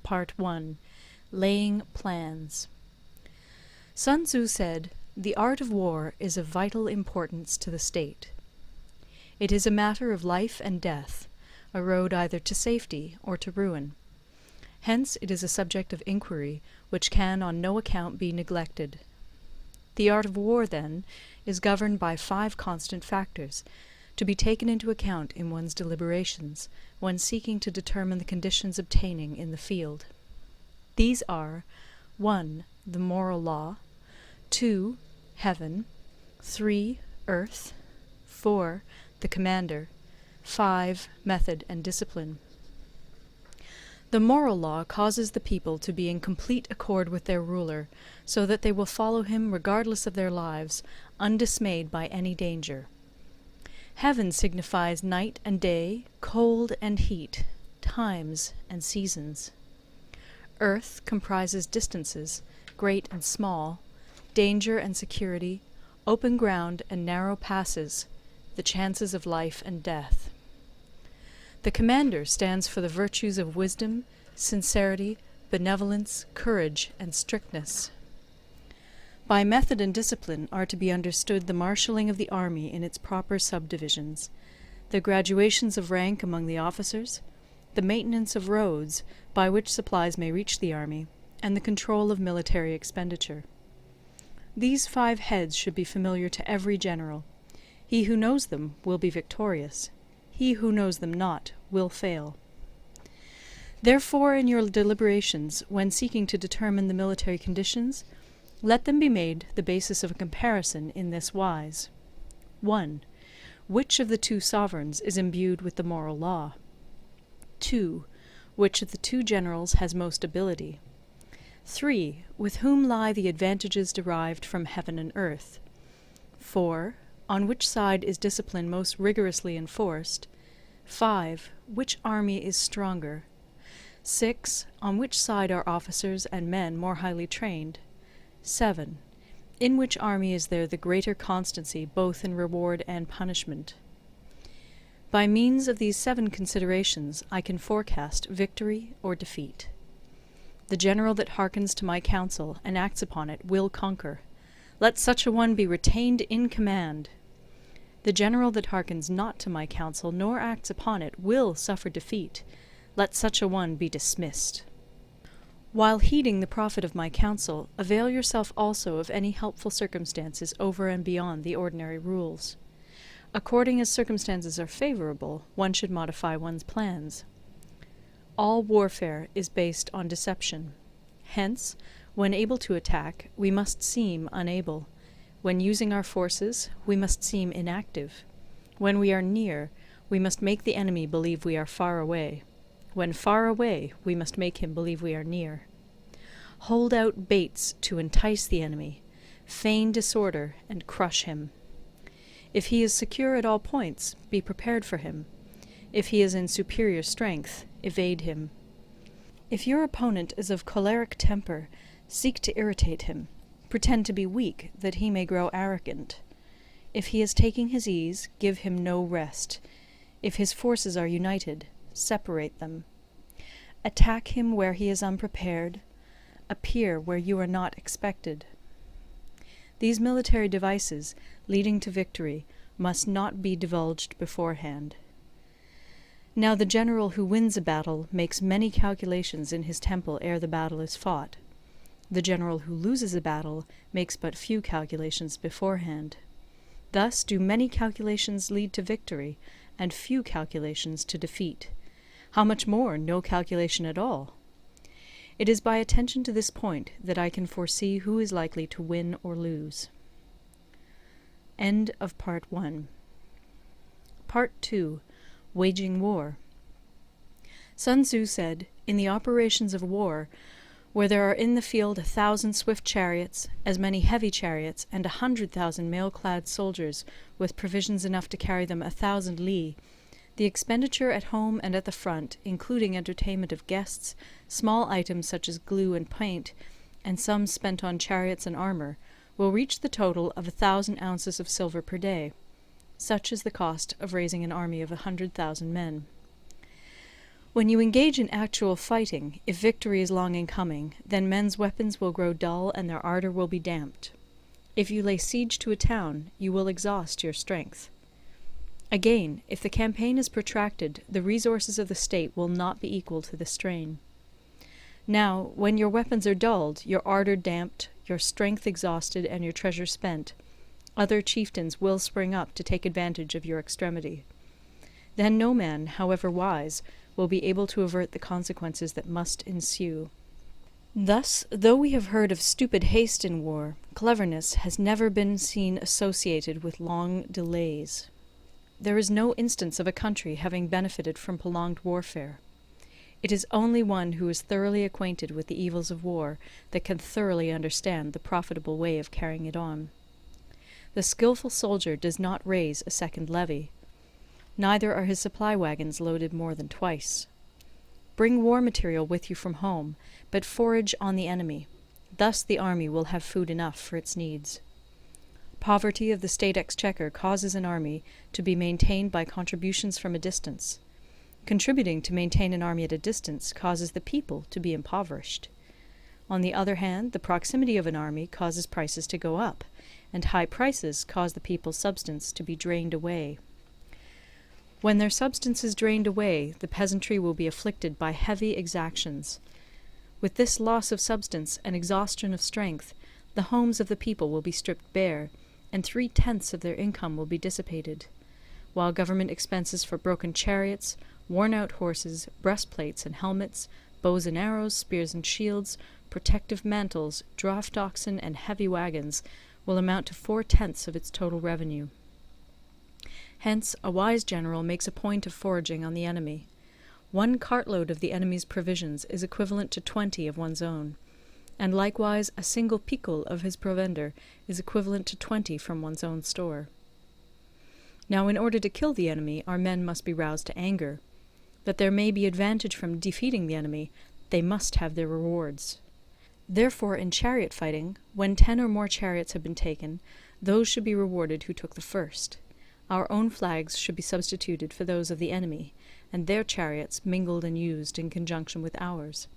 Part 1. Laying Plans. Sun Tzu said, "The art of war is of vital importance to the state. It is a matter of life and death, a road either to safety or to ruin. Hence it is a subject of inquiry which can on no account be neglected. The art of war, then, is governed by 5 constant factors, to be taken into account in one's deliberations, when seeking to determine the conditions obtaining in the field. These are 1. The moral law, 2. Heaven, 3. Earth, 4. The commander, 5. Method and discipline. The moral law causes the people to be in complete accord with their ruler, so that they will follow him regardless of their lives, undismayed by any danger. Heaven signifies night and day, cold and heat, times and seasons. Earth comprises distances, great and small, danger and security, open ground and narrow passes, the chances of life and death. The commander stands for the virtues of wisdom, sincerity, benevolence, courage, and strictness. By method and discipline are to be understood the marshalling of the army in its proper subdivisions, the graduations of rank among the officers, the maintenance of roads by which supplies may reach the army, and the control of military expenditure. These 5 heads should be familiar to every general. He who knows them will be victorious. He who knows them not will fail. Therefore, in your deliberations, when seeking to determine the military conditions, let them be made the basis of a comparison in this wise. 1. Which of the 2 sovereigns is imbued with the moral law? 2. Which of the 2 generals has most ability? 3. With whom lie the advantages derived from heaven and earth? 4. On which side is discipline most rigorously enforced? 5. Which army is stronger? 6. On which side are officers and men more highly trained? 7. In which army is there the greater constancy both in reward and punishment? By means of these 7 considerations I can forecast victory or defeat. The general that hearkens to my counsel and acts upon it will conquer. Let such a one be retained in command. The general that hearkens not to my counsel nor acts upon it will suffer defeat. Let such a one be dismissed. While heeding the profit of my counsel, avail yourself also of any helpful circumstances over and beyond the ordinary rules. According as circumstances are favorable, one should modify one's plans. All warfare is based on deception. Hence, when able to attack, we must seem unable. When using our forces, we must seem inactive. When we are near, we must make the enemy believe we are far away. When far away, we must make him believe we are near. Hold out baits to entice the enemy, feign disorder, and crush him. If he is secure at all points, be prepared for him. If he is in superior strength, evade him. If your opponent is of choleric temper, seek to irritate him. Pretend to be weak, that he may grow arrogant. If he is taking his ease, give him no rest. If his forces are united, separate them. Attack him where he is unprepared. Appear where you are not expected. These military devices, leading to victory, must not be divulged beforehand. Now the general who wins a battle makes many calculations in his temple ere the battle is fought. The general who loses a battle makes but few calculations beforehand. Thus do many calculations lead to victory, and few calculations to defeat. How much more no calculation at all? It is by attention to this point that I can foresee who is likely to win or lose. End of Part 1. Part 2. Waging War. Sun Tzu said, "In the operations of war, where there are in the field 1,000 swift chariots, as many heavy chariots, and 100,000 mail-clad soldiers, with provisions enough to carry them 1,000 li, the expenditure at home and at the front, including entertainment of guests, small items such as glue and paint, and sums spent on chariots and armour, will reach the total of 1,000 ounces of silver per day. Such is the cost of raising an army of 100,000 men. When you engage in actual fighting, if victory is long in coming, then men's weapons will grow dull and their ardour will be damped. If you lay siege to a town, you will exhaust your strength. Again, if the campaign is protracted, the resources of the state will not be equal to the strain. Now, when your weapons are dulled, your ardour damped, your strength exhausted, and your treasure spent, other chieftains will spring up to take advantage of your extremity. Then no man, however wise, will be able to avert the consequences that must ensue. Thus, though we have heard of stupid haste in war, cleverness has never been seen associated with long delays. There is no instance of a country having benefited from prolonged warfare. It is only one who is thoroughly acquainted with the evils of war that can thoroughly understand the profitable way of carrying it on. The skilful soldier does not raise a second levy. Neither are his supply wagons loaded more than twice. Bring war material with you from home, but forage on the enemy. Thus the army will have food enough for its needs. Poverty of the state exchequer causes an army to be maintained by contributions from a distance. Contributing to maintain an army at a distance causes the people to be impoverished. On the other hand, the proximity of an army causes prices to go up, and high prices cause the people's substance to be drained away. When their substance is drained away, the peasantry will be afflicted by heavy exactions. With this loss of substance and exhaustion of strength, the homes of the people will be stripped bare, and 3/10 of their income will be dissipated, while government expenses for broken chariots, worn-out horses, breastplates and helmets, bows and arrows, spears and shields, protective mantles, draught oxen, and heavy wagons will amount to 4/10 of its total revenue. Hence, a wise general makes a point of foraging on the enemy. 1 cartload of the enemy's provisions is equivalent to 20 of one's own, and likewise a single picul of his provender is equivalent to 20 from one's own store. Now, in order to kill the enemy, our men must be roused to anger. That there may be advantage from defeating the enemy, they must have their rewards. Therefore, in chariot fighting, when 10 or more chariots have been taken, those should be rewarded who took the first. Our own flags should be substituted for those of the enemy, and their chariots mingled and used in conjunction with ours.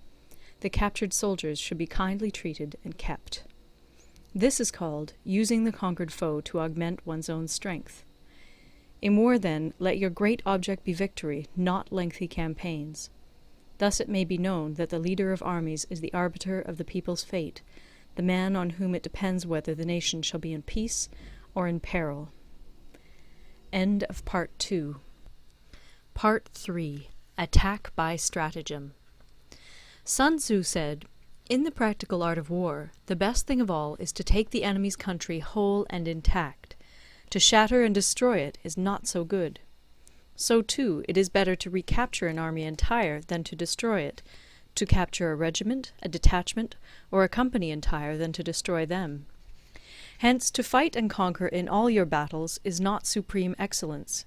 The captured soldiers should be kindly treated and kept. This is called using the conquered foe to augment one's own strength. In war, then, let your great object be victory, not lengthy campaigns. Thus it may be known that the leader of armies is the arbiter of the people's fate, the man on whom it depends whether the nation shall be in peace or in peril. End of Part 2. Part 3. Attack by Stratagem. Sun Tzu said, "In the practical art of war, the best thing of all is to take the enemy's country whole and intact. To shatter and destroy it is not so good. So, too, it is better to recapture an army entire than to destroy it, to capture a regiment, a detachment, or a company entire than to destroy them. Hence, to fight and conquer in all your battles is not supreme excellence.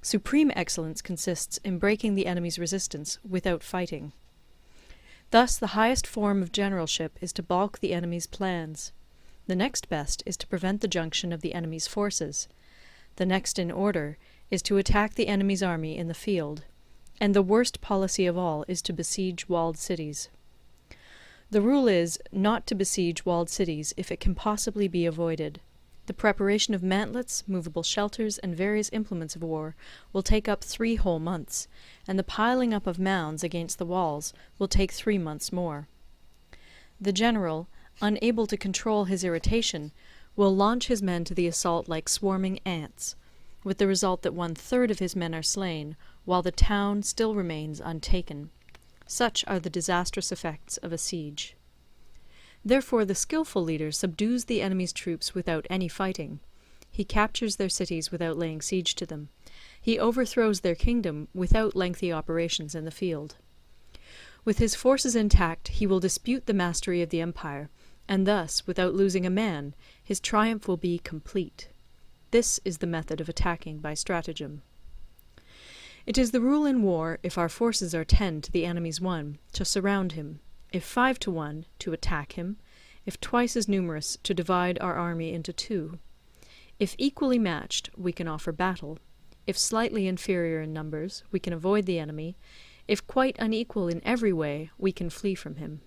Supreme excellence consists in breaking the enemy's resistance without fighting. Thus, the highest form of generalship is to balk the enemy's plans. The next best is to prevent the junction of the enemy's forces. The next in order is to attack the enemy's army in the field. And the worst policy of all is to besiege walled cities. The rule is, not to besiege walled cities if it can possibly be avoided. The preparation of mantlets, movable shelters, and various implements of war will take up 3 whole months, and the piling up of mounds against the walls will take 3 months more. The general, unable to control his irritation, will launch his men to the assault like swarming ants, with the result that 1/3 of his men are slain, while the town still remains untaken. Such are the disastrous effects of a siege. Therefore the skilful leader subdues the enemy's troops without any fighting. He captures their cities without laying siege to them. He overthrows their kingdom without lengthy operations in the field. With his forces intact, he will dispute the mastery of the empire, and thus, without losing a man, his triumph will be complete. This is the method of attacking by stratagem. It is the rule in war, if our forces are 10 to the enemy's 1, to surround him; if 5 to 1, to attack him; if twice as numerous, to divide our army into 2. If equally matched, we can offer battle; if slightly inferior in numbers, we can avoid the enemy; If quite unequal in every way, we can flee from him.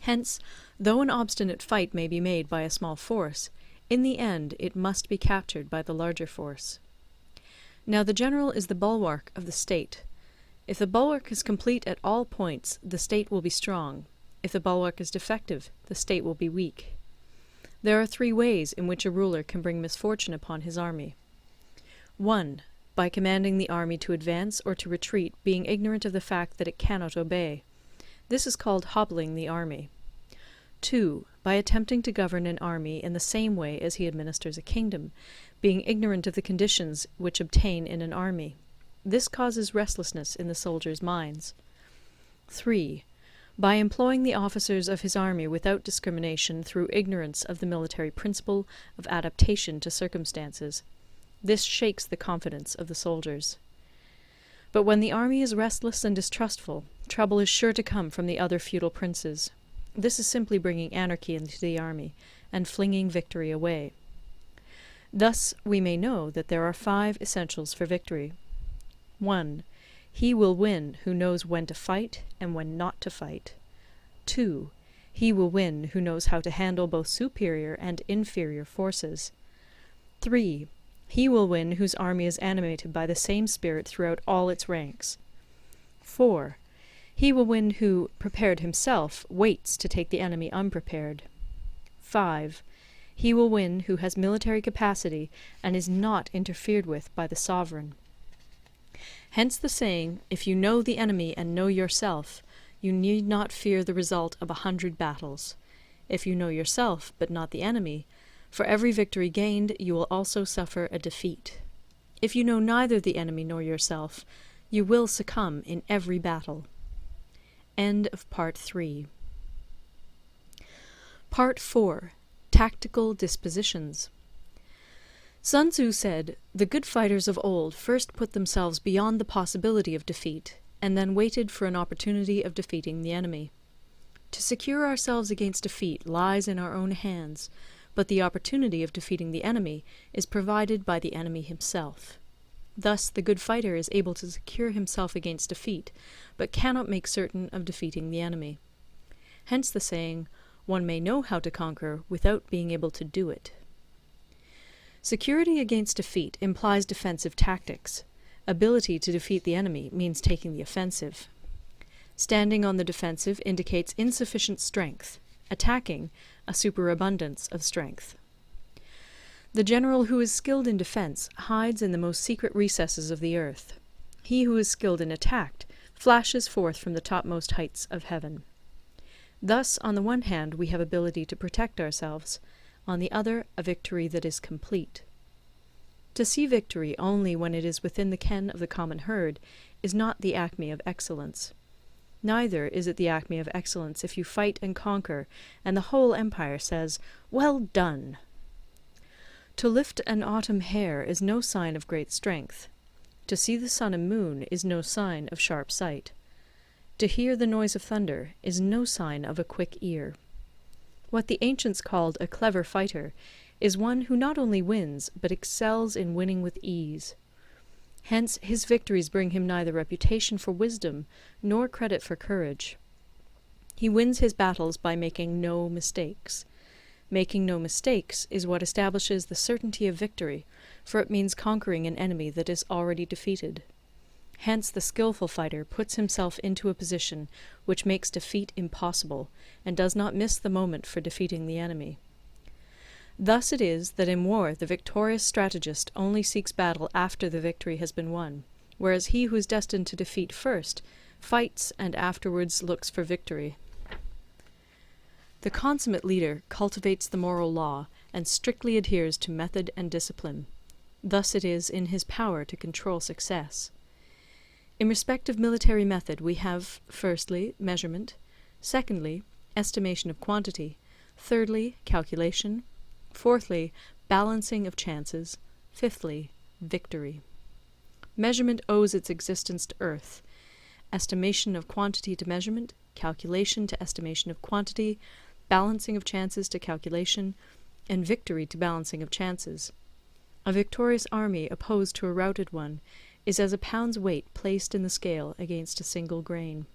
Hence, though an obstinate fight may be made by a small force, in the end it must be captured by the larger force. Now the general is the bulwark of the state. If the bulwark is complete at all points, the state will be strong. If the bulwark is defective, the state will be weak. There are 3 ways in which a ruler can bring misfortune upon his army. 1. By commanding the army to advance or to retreat, being ignorant of the fact that it cannot obey. This is called hobbling the army. 2. By attempting to govern an army in the same way as he administers a kingdom, being ignorant of the conditions which obtain in an army. This causes restlessness in the soldiers' minds. 3. By employing the officers of his army without discrimination through ignorance of the military principle of adaptation to circumstances. This shakes the confidence of the soldiers. But when the army is restless and distrustful, trouble is sure to come from the other feudal princes. This is simply bringing anarchy into the army, and flinging victory away. Thus we may know that there are 5 essentials for victory. 1. He will win who knows when to fight and when not to fight. 2. He will win who knows how to handle both superior and inferior forces. 3. He will win whose army is animated by the same spirit throughout all its ranks. 4. He will win who, prepared himself, waits to take the enemy unprepared. 5. He will win who has military capacity and is not interfered with by the sovereign. Hence the saying, if you know the enemy and know yourself, you need not fear the result of 100 battles. If you know yourself, but not the enemy, for every victory gained you will also suffer a defeat. If you know neither the enemy nor yourself, you will succumb in every battle. End of Part 3. Part 4. Tactical Dispositions. Sun Tzu said, "The good fighters of old first put themselves beyond the possibility of defeat, and then waited for an opportunity of defeating the enemy. To secure ourselves against defeat lies in our own hands, but the opportunity of defeating the enemy is provided by the enemy himself. Thus the good fighter is able to secure himself against defeat, but cannot make certain of defeating the enemy. Hence the saying, one may know how to conquer without being able to do it." Security against defeat implies defensive tactics. Ability to defeat the enemy means taking the offensive. Standing on the defensive indicates insufficient strength. Attacking, a superabundance of strength. The general who is skilled in defense hides in the most secret recesses of the earth. He who is skilled in attack flashes forth from the topmost heights of heaven. Thus, on the one hand, we have ability to protect ourselves, on the other, a victory that is complete. To see victory only when it is within the ken of the common herd is not the acme of excellence. Neither is it the acme of excellence if you fight and conquer, and the whole empire says, "Well done!" To lift an autumn hair is no sign of great strength. To see the sun and moon is no sign of sharp sight. To hear the noise of thunder is no sign of a quick ear. What the ancients called a clever fighter is one who not only wins, but excels in winning with ease. Hence his victories bring him neither reputation for wisdom nor credit for courage. He wins his battles by making no mistakes. Making no mistakes is what establishes the certainty of victory, for it means conquering an enemy that is already defeated. Hence the skillful fighter puts himself into a position which makes defeat impossible, and does not miss the moment for defeating the enemy. Thus it is that in war the victorious strategist only seeks battle after the victory has been won, whereas he who is destined to defeat first fights and afterwards looks for victory. The consummate leader cultivates the moral law and strictly adheres to method and discipline. Thus it is in his power to control success. In respect of military method we have, firstly, measurement, secondly, estimation of quantity, thirdly, calculation, fourthly, balancing of chances, fifthly, victory. Measurement owes its existence to earth, estimation of quantity to measurement, calculation to estimation of quantity, balancing of chances to calculation, and victory to balancing of chances. A victorious army opposed to a routed one is as a pound's weight placed in the scale against a single grain.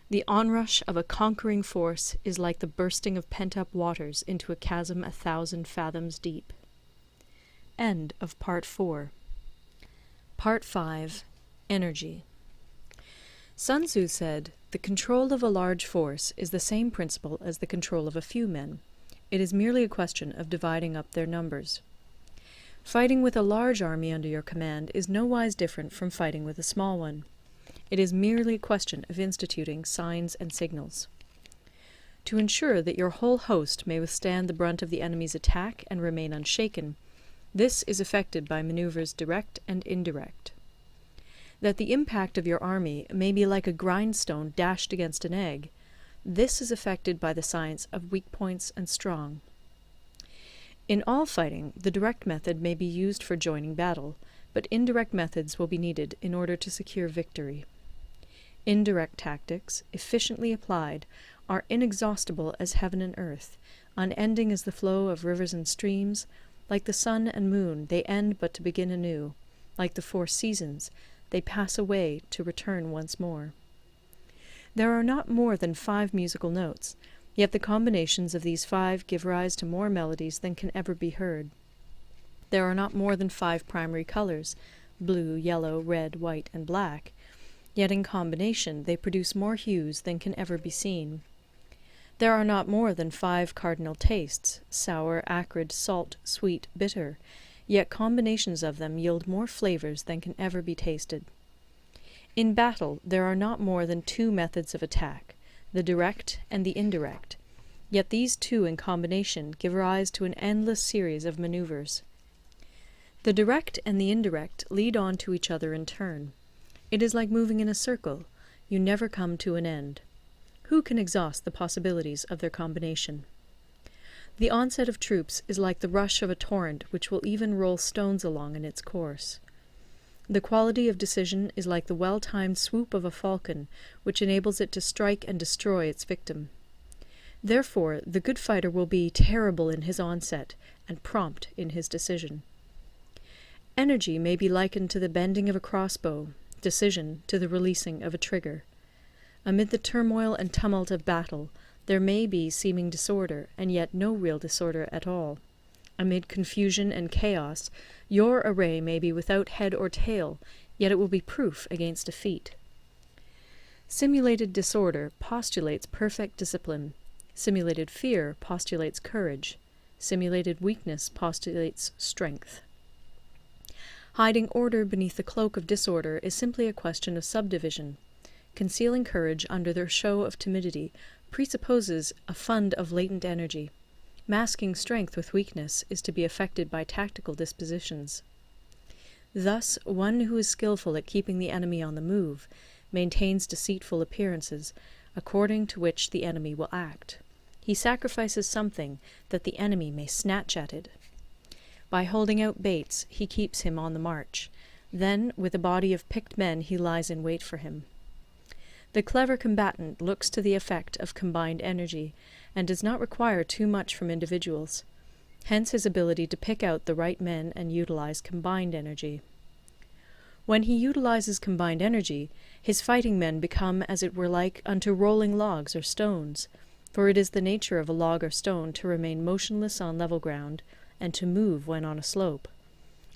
The onrush of a conquering force is like the bursting of pent-up waters into a chasm 1,000 fathoms deep. End of Part 4. Part 5. Energy. Sun Tzu said, "The control of a large force is the same principle as the control of a few men. It is merely a question of dividing up their numbers." Fighting with a large army under your command is nowise different from fighting with a small one. It is merely a question of instituting signs and signals. To ensure that your whole host may withstand the brunt of the enemy's attack and remain unshaken, this is effected by maneuvers direct and indirect. That the impact of your army may be like a grindstone dashed against an egg, this is effected by the science of weak points and strong. In all fighting, the direct method may be used for joining battle, but indirect methods will be needed in order to secure victory. Indirect tactics, efficiently applied, are inexhaustible as heaven and earth, unending as the flow of rivers and streams. Like the sun and moon, they end but to begin anew. Like the 4 seasons, they pass away to return once more. There are not more than 5 musical notes, yet the combinations of these 5 give rise to more melodies than can ever be heard. There are not more than 5 primary colors, blue, yellow, red, white, and black, yet in combination they produce more hues than can ever be seen. There are not more than 5 cardinal tastes, sour, acrid, salt, sweet, bitter, yet combinations of them yield more flavors than can ever be tasted. In battle there are not more than 2 methods of attack, the direct and the indirect, yet these 2 in combination give rise to an endless series of maneuvers. The direct and the indirect lead on to each other in turn. It is like moving in a circle, you never come to an end. Who can exhaust the possibilities of their combination? The onset of troops is like the rush of a torrent which will even roll stones along in its course. The quality of decision is like the well-timed swoop of a falcon, which enables it to strike and destroy its victim. Therefore, the good fighter will be terrible in his onset and prompt in his decision. Energy may be likened to the bending of a crossbow, decision to the releasing of a trigger. Amid the turmoil and tumult of battle, there may be seeming disorder, and yet no real disorder at all. Amid confusion and chaos, your array may be without head or tail, yet it will be proof against defeat. Simulated disorder postulates perfect discipline. Simulated fear postulates courage. Simulated weakness postulates strength. Hiding order beneath the cloak of disorder is simply a question of subdivision. Concealing courage under their show of timidity presupposes a fund of latent energy. Masking strength with weakness is to be effected by tactical dispositions. Thus, one who is skilful at keeping the enemy on the move maintains deceitful appearances, according to which the enemy will act. He sacrifices something that the enemy may snatch at it. By holding out baits, he keeps him on the march. Then, with a body of picked men, he lies in wait for him. The clever combatant looks to the effect of combined energy, and does not require too much from individuals. Hence his ability to pick out the right men and utilize combined energy. When he utilizes combined energy, his fighting men become as it were like unto rolling logs or stones, for it is the nature of a log or stone to remain motionless on level ground, and to move when on a slope.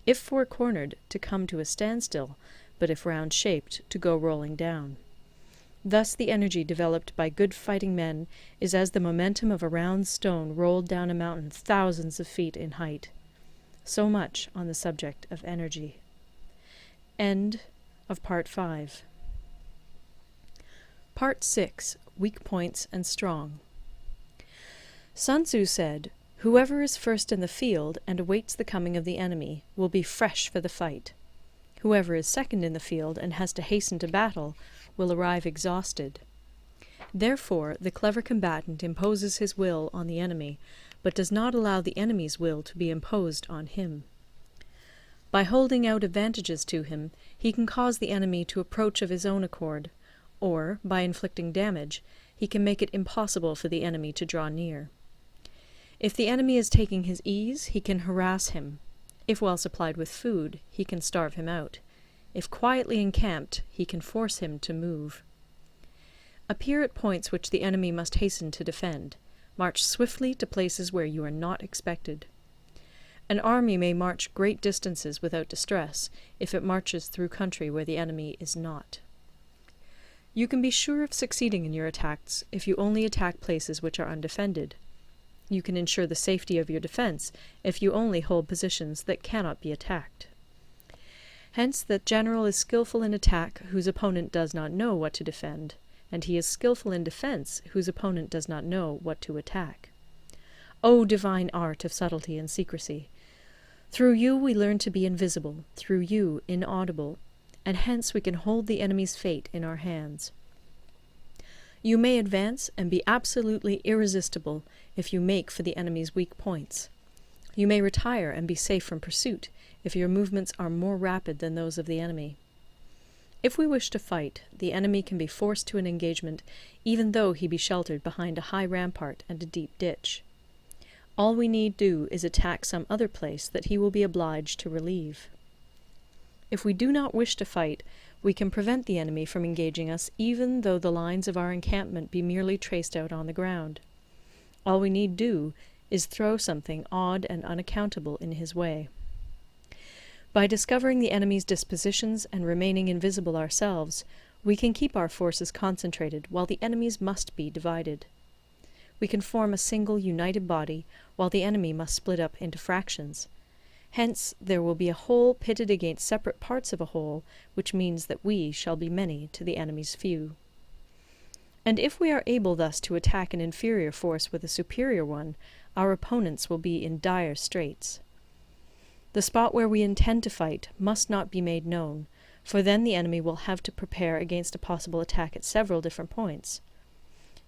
If four-cornered, to come to a standstill, but if round-shaped, to go rolling down. Thus the energy developed by good fighting men is as the momentum of a round stone rolled down a mountain thousands of feet in height. So much on the subject of energy. End of Part 5. Part 6. Weak Points and Strong. Sun Tzu said, "Whoever is first in the field and awaits the coming of the enemy will be fresh for the fight. Whoever is second in the field and has to hasten to battle will arrive exhausted." Therefore, the clever combatant imposes his will on the enemy, but does not allow the enemy's will to be imposed on him. By holding out advantages to him, he can cause the enemy to approach of his own accord, or, by inflicting damage, he can make it impossible for the enemy to draw near. If the enemy is taking his ease, he can harass him. If well supplied with food, he can starve him out. If quietly encamped, he can force him to move. Appear at points which the enemy must hasten to defend. March swiftly to places where you are not expected. An army may march great distances without distress, if it marches through country where the enemy is not. You can be sure of succeeding in your attacks if you only attack places which are undefended. You can ensure the safety of your defense if you only hold positions that cannot be attacked. Hence that general is skillful in attack whose opponent does not know what to defend, and he is skillful in defense whose opponent does not know what to attack. O divine art of subtlety and secrecy! Through you we learn to be invisible, through you inaudible, and hence we can hold the enemy's fate in our hands. You may advance and be absolutely irresistible if you make for the enemy's weak points. You may retire and be safe from pursuit if your movements are more rapid than those of the enemy. If we wish to fight, the enemy can be forced to an engagement even though he be sheltered behind a high rampart and a deep ditch. All we need do is attack some other place that he will be obliged to relieve. If we do not wish to fight, we can prevent the enemy from engaging us even though the lines of our encampment be merely traced out on the ground. All we need do is throw something odd and unaccountable in his way. By discovering the enemy's dispositions and remaining invisible ourselves, we can keep our forces concentrated while the enemy's must be divided. We can form a single united body while the enemy must split up into fractions. Hence there will be a whole pitted against separate parts of a whole, which means that we shall be many to the enemy's few. And if we are able thus to attack an inferior force with a superior one, our opponents will be in dire straits. The spot where we intend to fight must not be made known, for then the enemy will have to prepare against a possible attack at several different points.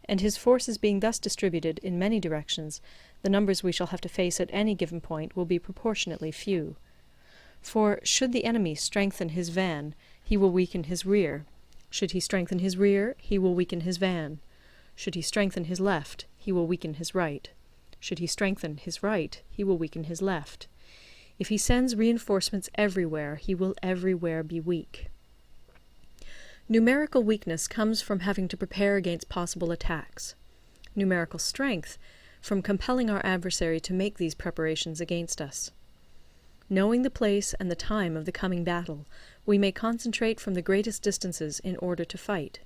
And his forces being thus distributed in many directions, the numbers we shall have to face at any given point will be proportionately few. For should the enemy strengthen his van, he will weaken his rear. Should he strengthen his rear, he will weaken his van. Should he strengthen his left, he will weaken his right. Should he strengthen his right, he will weaken his left. If he sends reinforcements everywhere, he will everywhere be weak. Numerical weakness comes from having to prepare against possible attacks. Numerical strength from compelling our adversary to make these preparations against us. Knowing the place and the time of the coming battle, we may concentrate from the greatest distances in order to fight.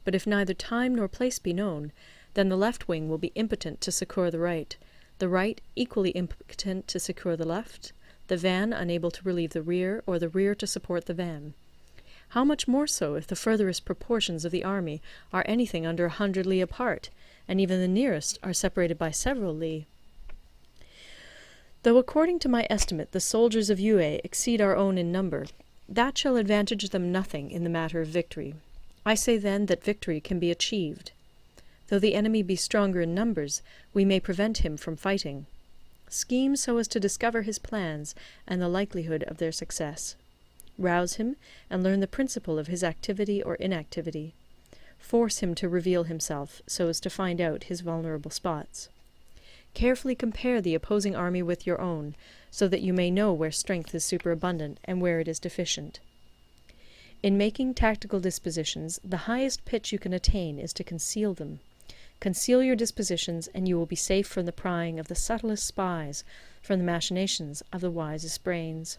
But if neither time nor place be known, then the left wing will be impotent to succour the right equally impotent to succour the left, the van unable to relieve the rear, or the rear to support the van. How much more so if the furthest proportions of the army are anything under 100 li apart, and even the nearest are separated by several li. Though according to my estimate the soldiers of Yue exceed our own in number, that shall advantage them nothing in the matter of victory. I say then that victory can be achieved. Though the enemy be stronger in numbers, we may prevent him from fighting. Scheme so as to discover his plans and the likelihood of their success. Rouse him and learn the principle of his activity or inactivity. Force him to reveal himself so as to find out his vulnerable spots. Carefully compare the opposing army with your own, so that you may know where strength is superabundant and where it is deficient. In making tactical dispositions, the highest pitch you can attain is to conceal them. Conceal your dispositions, and you will be safe from the prying of the subtlest spies, from the machinations of the wisest brains.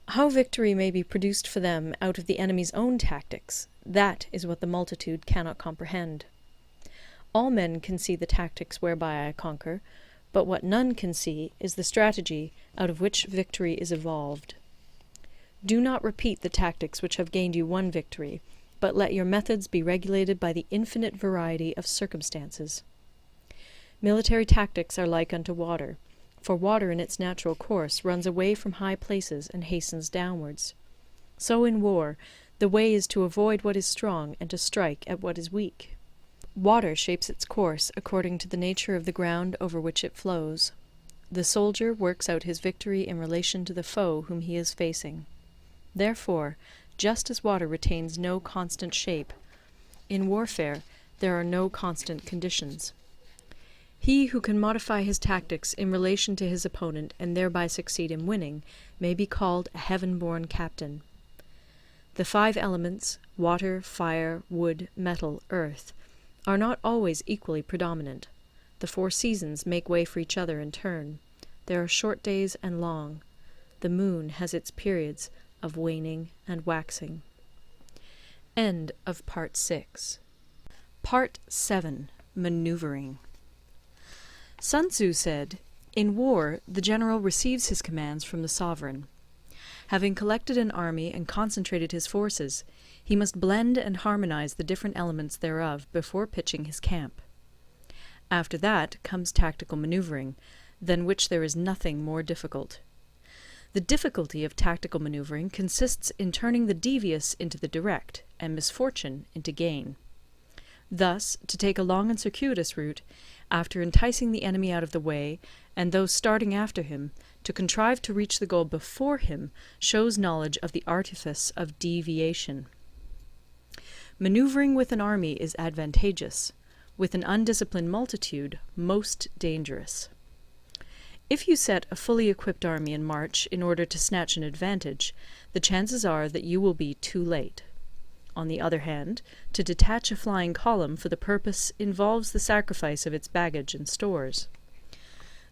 How victory may be produced for them out of the enemy's own tactics, that is what the multitude cannot comprehend. All men can see the tactics whereby I conquer, but what none can see is the strategy out of which victory is evolved. Do not repeat the tactics which have gained you one victory, but let your methods be regulated by the infinite variety of circumstances. Military tactics are like unto water, for water in its natural course runs away from high places and hastens downwards. So in war, the way is to avoid what is strong and to strike at what is weak. Water shapes its course according to the nature of the ground over which it flows. The soldier works out his victory in relation to the foe whom he is facing. Therefore, just as water retains no constant shape, in warfare there are no constant conditions. He who can modify his tactics in relation to his opponent and thereby succeed in winning may be called a heaven-born captain. The 5 elements, water, fire, wood, metal, earth, are not always equally predominant. The 4 seasons make way for each other in turn. There are short days and long. The moon has its periods of waning and waxing. End of Part 6. Part 7. Maneuvering. Sun Tzu said, "In war, the general receives his commands from the sovereign. Having collected an army and concentrated his forces, he must blend and harmonize the different elements thereof before pitching his camp. After that comes tactical maneuvering, than which there is nothing more difficult. The difficulty of tactical maneuvering consists in turning the devious into the direct, and misfortune into gain. Thus, to take a long and circuitous route, after enticing the enemy out of the way, and those starting after him, to contrive to reach the goal before him, shows knowledge of the artifice of deviation. Maneuvering with an army is advantageous, with an undisciplined multitude most dangerous. If you set a fully equipped army in march in order to snatch an advantage, the chances are that you will be too late. On the other hand, to detach a flying column for the purpose involves the sacrifice of its baggage and stores.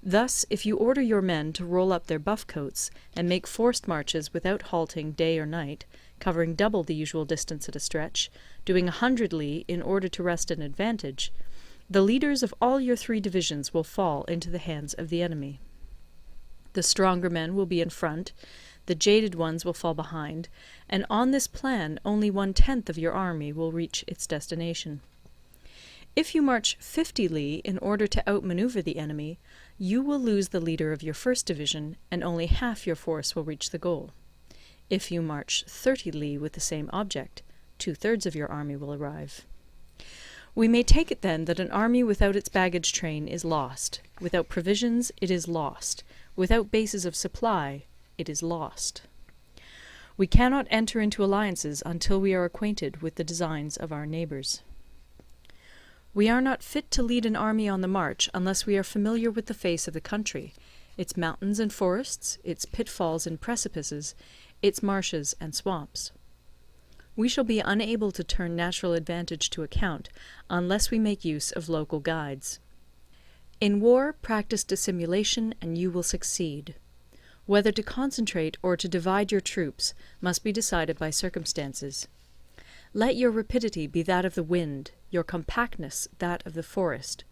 Thus, if you order your men to roll up their buff coats and make forced marches without halting day or night, covering double the usual distance at a stretch, doing 100 li in order to wrest an advantage, the leaders of all your 3 divisions will fall into the hands of the enemy. The stronger men will be in front, the jaded ones will fall behind, and on this plan only 1/10 of your army will reach its destination. If you march 50 li in order to outmaneuver the enemy, you will lose the leader of your first division, and only half your force will reach the goal. If you march 30 li with the same object, 2/3 of your army will arrive. We may take it then that an army without its baggage train is lost. Without provisions, it is lost. Without bases of supply, it is lost. We cannot enter into alliances until we are acquainted with the designs of our neighbours. We are not fit to lead an army on the march unless we are familiar with the face of the country, its mountains and forests, its pitfalls and precipices, its marshes and swamps. We shall be unable to turn natural advantage to account unless we make use of local guides. In war, practice dissimulation and you will succeed. Whether to concentrate or to divide your troops must be decided by circumstances. Let your rapidity be that of the wind, your compactness that of the forest.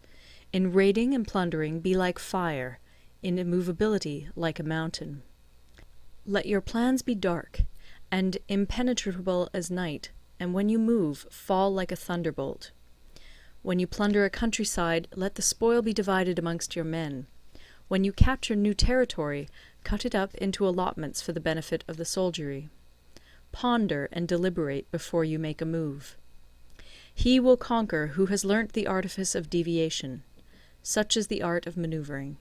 In raiding and plundering be like fire, in immovability like a mountain. Let your plans be dark, and impenetrable as night, and when you move, fall like a thunderbolt. When you plunder a countryside, let the spoil be divided amongst your men. When you capture new territory, cut it up into allotments for the benefit of the soldiery. Ponder and deliberate before you make a move. He will conquer who has learnt the artifice of deviation. Such is the art of manoeuvring.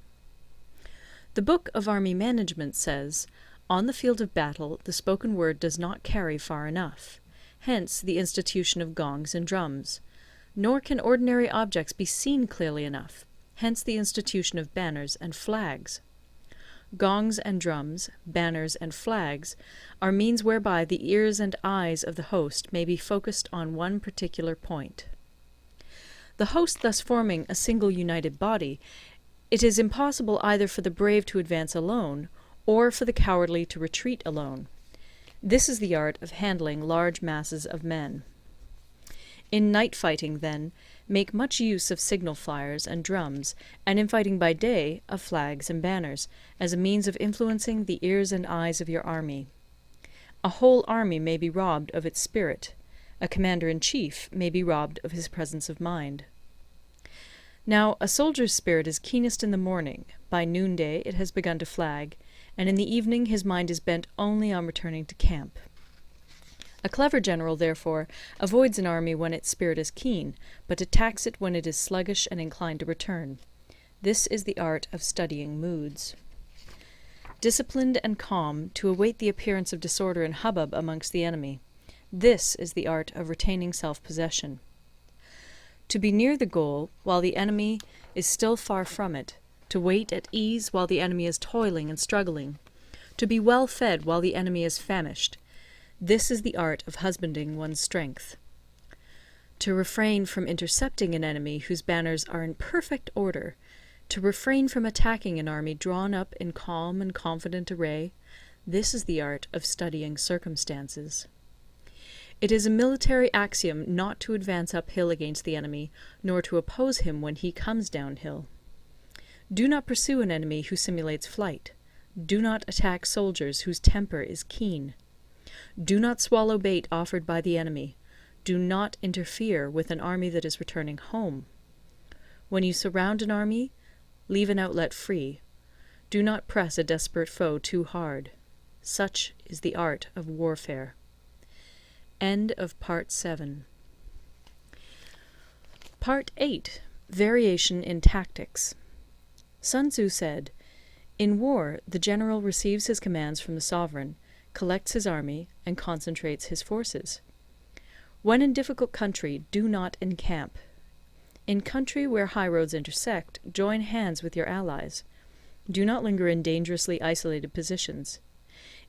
The Book of Army Management says, "On the field of battle, the spoken word does not carry far enough. Hence the institution of gongs and drums. Nor can ordinary objects be seen clearly enough. Hence the institution of banners and flags. Gongs and drums, banners and flags, are means whereby the ears and eyes of the host may be focused on one particular point. The host thus forming a single united body, it is impossible either for the brave to advance alone, or for the cowardly to retreat alone. This is the art of handling large masses of men. In night fighting, then, make much use of signal fires and drums, and in fighting by day, of flags and banners, as a means of influencing the ears and eyes of your army. A whole army may be robbed of its spirit. A commander-in-chief may be robbed of his presence of mind. Now, a soldier's spirit is keenest in the morning, by noonday it has begun to flag, and in the evening his mind is bent only on returning to camp. A clever general, therefore, avoids an army when its spirit is keen, but attacks it when it is sluggish and inclined to return. This is the art of studying moods. Disciplined and calm, to await the appearance of disorder and hubbub amongst the enemy. This is the art of retaining self-possession. To be near the goal, while the enemy is still far from it, to wait at ease while the enemy is toiling and struggling, to be well fed while the enemy is famished. This is the art of husbanding one's strength. To refrain from intercepting an enemy whose banners are in perfect order, to refrain from attacking an army drawn up in calm and confident array, this is the art of studying circumstances. It is a military axiom not to advance uphill against the enemy, nor to oppose him when he comes downhill. Do not pursue an enemy who simulates flight. Do not attack soldiers whose temper is keen. Do not swallow bait offered by the enemy. Do not interfere with an army that is returning home. When you surround an army, leave an outlet free. Do not press a desperate foe too hard. Such is the art of warfare. End of Part 7. Part 8. Variation in Tactics. Sun Tzu said, "In war, the general receives his commands from the sovereign, collects his army, and concentrates his forces. When in difficult country, do not encamp. In country where high roads intersect, join hands with your allies. Do not linger in dangerously isolated positions.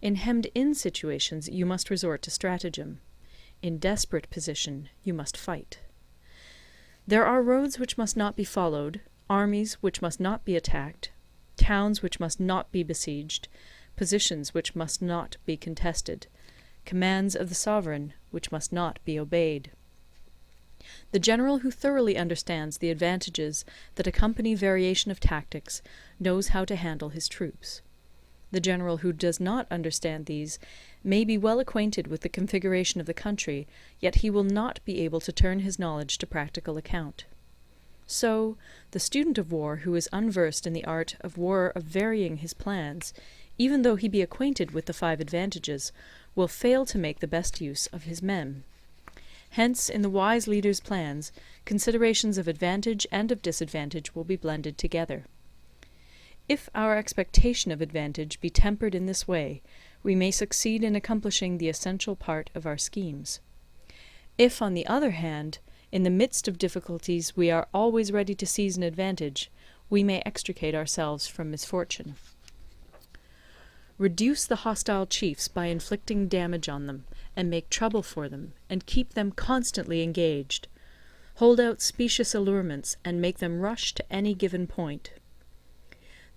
In hemmed-in situations, you must resort to stratagem. In desperate position, you must fight. There are roads which must not be followed, armies which must not be attacked, towns which must not be besieged, positions which must not be contested, commands of the sovereign which must not be obeyed." The general who thoroughly understands the advantages that accompany variation of tactics knows how to handle his troops. The general who does not understand these may be well acquainted with the configuration of the country, yet he will not be able to turn his knowledge to practical account. So, the student of war who is unversed in the art of war of varying his plans, even though he be acquainted with the 5 advantages, will fail to make the best use of his men. Hence, in the wise leader's plans, considerations of advantage and of disadvantage will be blended together. If our expectation of advantage be tempered in this way, we may succeed in accomplishing the essential part of our schemes. If, on the other hand, in the midst of difficulties we are always ready to seize an advantage, we may extricate ourselves from misfortune. Reduce the hostile chiefs by inflicting damage on them, and make trouble for them, and keep them constantly engaged. Hold out specious allurements, and make them rush to any given point.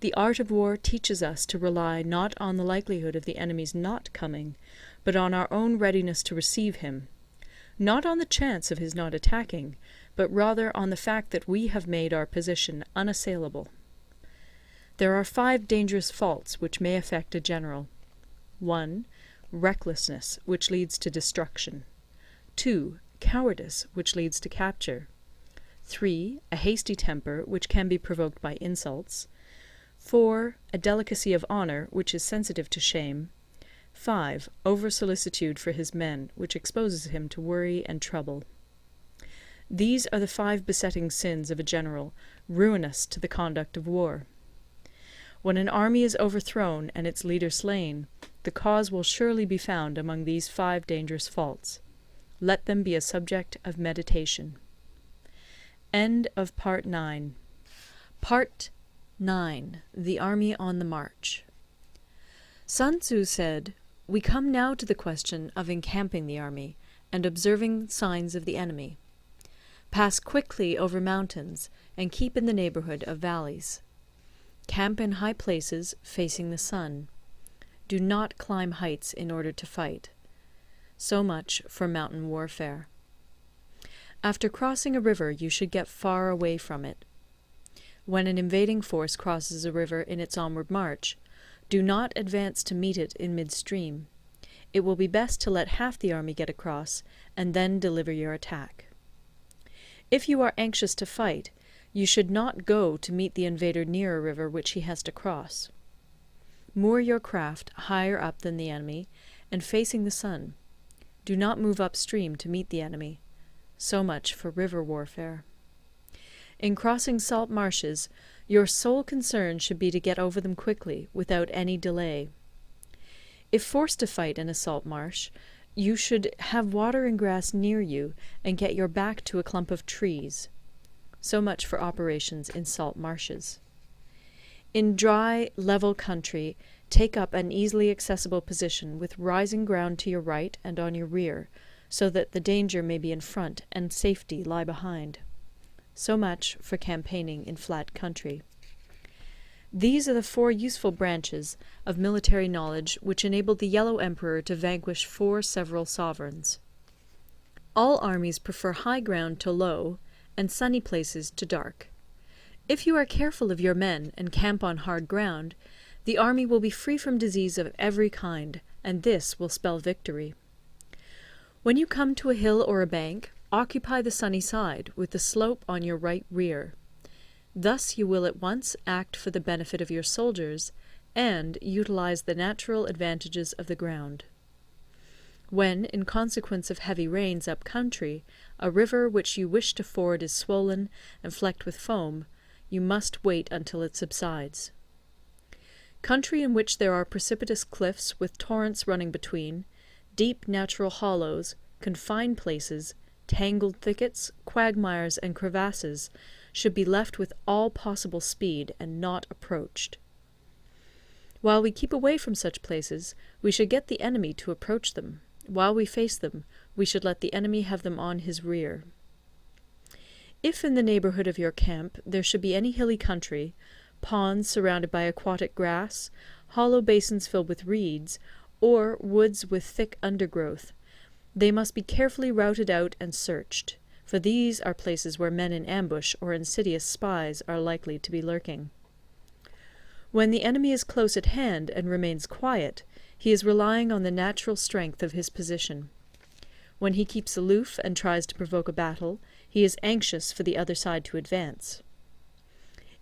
The art of war teaches us to rely not on the likelihood of the enemy's not coming, but on our own readiness to receive him, not on the chance of his not attacking, but rather on the fact that we have made our position unassailable. There are 5 dangerous faults which may affect a general. 1. Recklessness, which leads to destruction. 2. Cowardice, which leads to capture. 3. A hasty temper, which can be provoked by insults. 4. A delicacy of honour, which is sensitive to shame. 5. Over-solicitude for his men, which exposes him to worry and trouble. These are the 5 besetting sins of a general, ruinous to the conduct of war. When an army is overthrown and its leader slain, the cause will surely be found among these 5 dangerous faults. Let them be a subject of meditation. End of Part 9. Part 9. The Army on the March. Sun Tzu said, "We come now to the question of encamping the army, and observing signs of the enemy. Pass quickly over mountains, and keep in the neighbourhood of valleys. Camp in high places, facing the sun. Do not climb heights in order to fight." So much for mountain warfare. After crossing a river, you should get far away from it. When an invading force crosses a river in its onward march, do not advance to meet it in midstream. It will be best to let half the army get across, and then deliver your attack. If you are anxious to fight, you should not go to meet the invader near a river which he has to cross. Moor your craft higher up than the enemy, and facing the sun. Do not move upstream to meet the enemy. So much for river warfare. In crossing salt marshes, your sole concern should be to get over them quickly, without any delay. If forced to fight in a salt marsh, you should have water and grass near you, and get your back to a clump of trees. So much for operations in salt marshes. In dry, level country, take up an easily accessible position with rising ground to your right and on your rear, so that the danger may be in front and safety lie behind. So much for campaigning in flat country. These are the 4 useful branches of military knowledge which enabled the Yellow Emperor to vanquish 4 several sovereigns. All armies prefer high ground to low, and sunny places to dark. If you are careful of your men and camp on hard ground, the army will be free from disease of every kind, and this will spell victory. When you come to a hill or a bank, occupy the sunny side, with the slope on your right rear. Thus you will at once act for the benefit of your soldiers, and utilize the natural advantages of the ground. When, in consequence of heavy rains up country, a river which you wish to ford is swollen and flecked with foam, you must wait until it subsides. Country in which there are precipitous cliffs with torrents running between, deep natural hollows, confined places, tangled thickets, quagmires, and crevasses, should be left with all possible speed and not approached. While we keep away from such places, we should get the enemy to approach them. While we face them, we should let the enemy have them on his rear. If in the neighbourhood of your camp there should be any hilly country, ponds surrounded by aquatic grass, hollow basins filled with reeds, or woods with thick undergrowth, they must be carefully routed out and searched, for these are places where men in ambush or insidious spies are likely to be lurking. When the enemy is close at hand and remains quiet, he is relying on the natural strength of his position. When he keeps aloof and tries to provoke a battle, he is anxious for the other side to advance.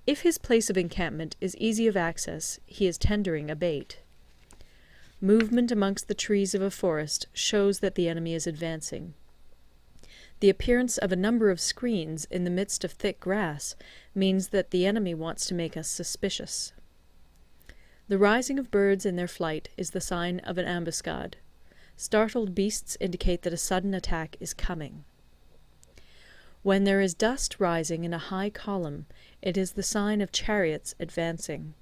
If his place of encampment is easy of access, he is tendering a bait. Movement amongst the trees of a forest shows that the enemy is advancing. The appearance of a number of screens in the midst of thick grass means that the enemy wants to make us suspicious. The rising of birds in their flight is the sign of an ambuscade. Startled beasts indicate that a sudden attack is coming. When there is dust rising in a high column, it is the sign of chariots advancing.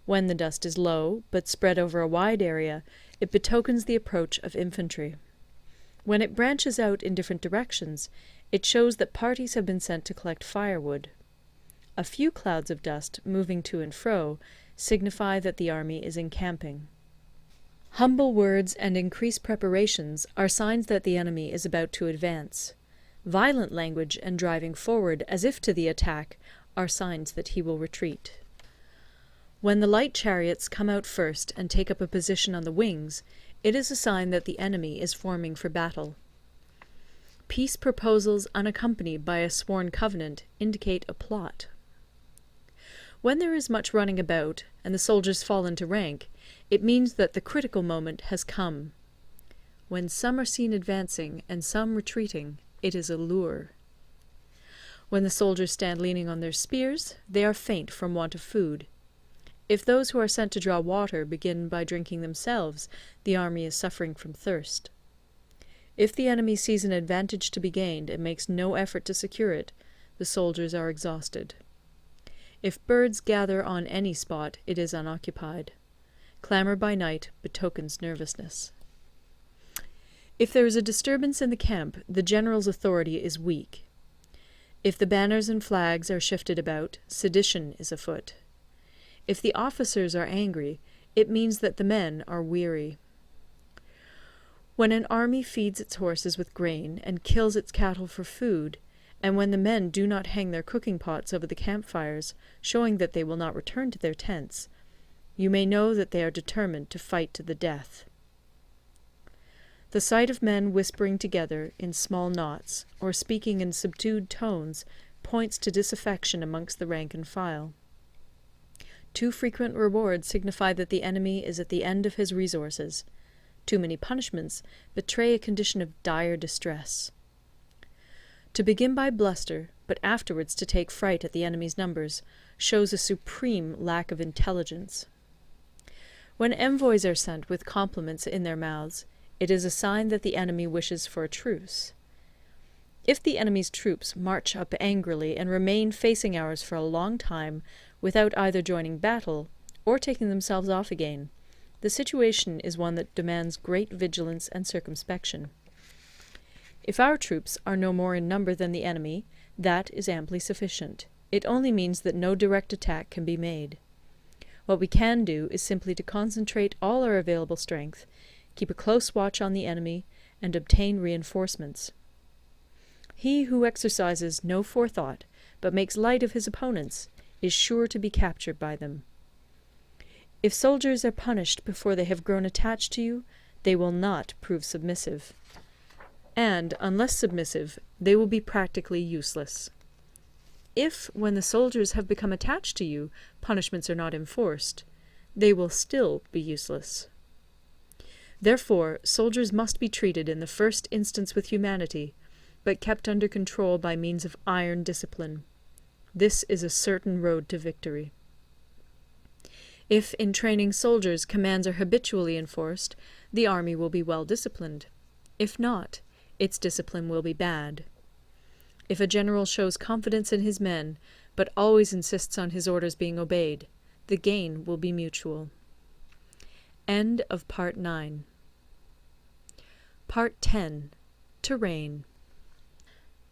When the dust is low, but spread over a wide area, it betokens the approach of infantry. When it branches out in different directions, it shows that parties have been sent to collect firewood. A few clouds of dust, moving to and fro, signify that the army is encamping. Humble words and increased preparations are signs that the enemy is about to advance. Violent language and driving forward as if to the attack are signs that he will retreat. When the light chariots come out first and take up a position on the wings, it is a sign that the enemy is forming for battle. Peace proposals unaccompanied by a sworn covenant indicate a plot. When there is much running about, and the soldiers fall into rank, it means that the critical moment has come. When some are seen advancing and some retreating, it is a lure. When the soldiers stand leaning on their spears, they are faint from want of food. If those who are sent to draw water begin by drinking themselves, the army is suffering from thirst. If the enemy sees an advantage to be gained and makes no effort to secure it, the soldiers are exhausted. If birds gather on any spot, it is unoccupied. Clamour by night betokens nervousness. If there is a disturbance in the camp, the general's authority is weak. If the banners and flags are shifted about, sedition is afoot. If the officers are angry, it means that the men are weary. When an army feeds its horses with grain and kills its cattle for food, and when the men do not hang their cooking pots over the campfires, showing that they will not return to their tents, you may know that they are determined to fight to the death. The sight of men whispering together in small knots, or speaking in subdued tones, points to disaffection amongst the rank and file. Too frequent rewards signify that the enemy is at the end of his resources. Too many punishments betray a condition of dire distress. To begin by bluster, but afterwards to take fright at the enemy's numbers, shows a supreme lack of intelligence. When envoys are sent with compliments in their mouths, it is a sign that the enemy wishes for a truce. If the enemy's troops march up angrily and remain facing ours for a long time without either joining battle or taking themselves off again, the situation is one that demands great vigilance and circumspection. If our troops are no more in number than the enemy, that is amply sufficient. It only means that no direct attack can be made. What we can do is simply to concentrate all our available strength, keep a close watch on the enemy, and obtain reinforcements. He who exercises no forethought, but makes light of his opponents, is sure to be captured by them. If soldiers are punished before they have grown attached to you, they will not prove submissive. And, unless submissive, they will be practically useless. If, when the soldiers have become attached to you, punishments are not enforced, they will still be useless. Therefore, soldiers must be treated in the first instance with humanity, but kept under control by means of iron discipline. This is a certain road to victory. If in training soldiers commands are habitually enforced, the army will be well disciplined. If not, its discipline will be bad. If a general shows confidence in his men, but always insists on his orders being obeyed, the gain will be mutual. End of Part 9. Part 10. Terrain.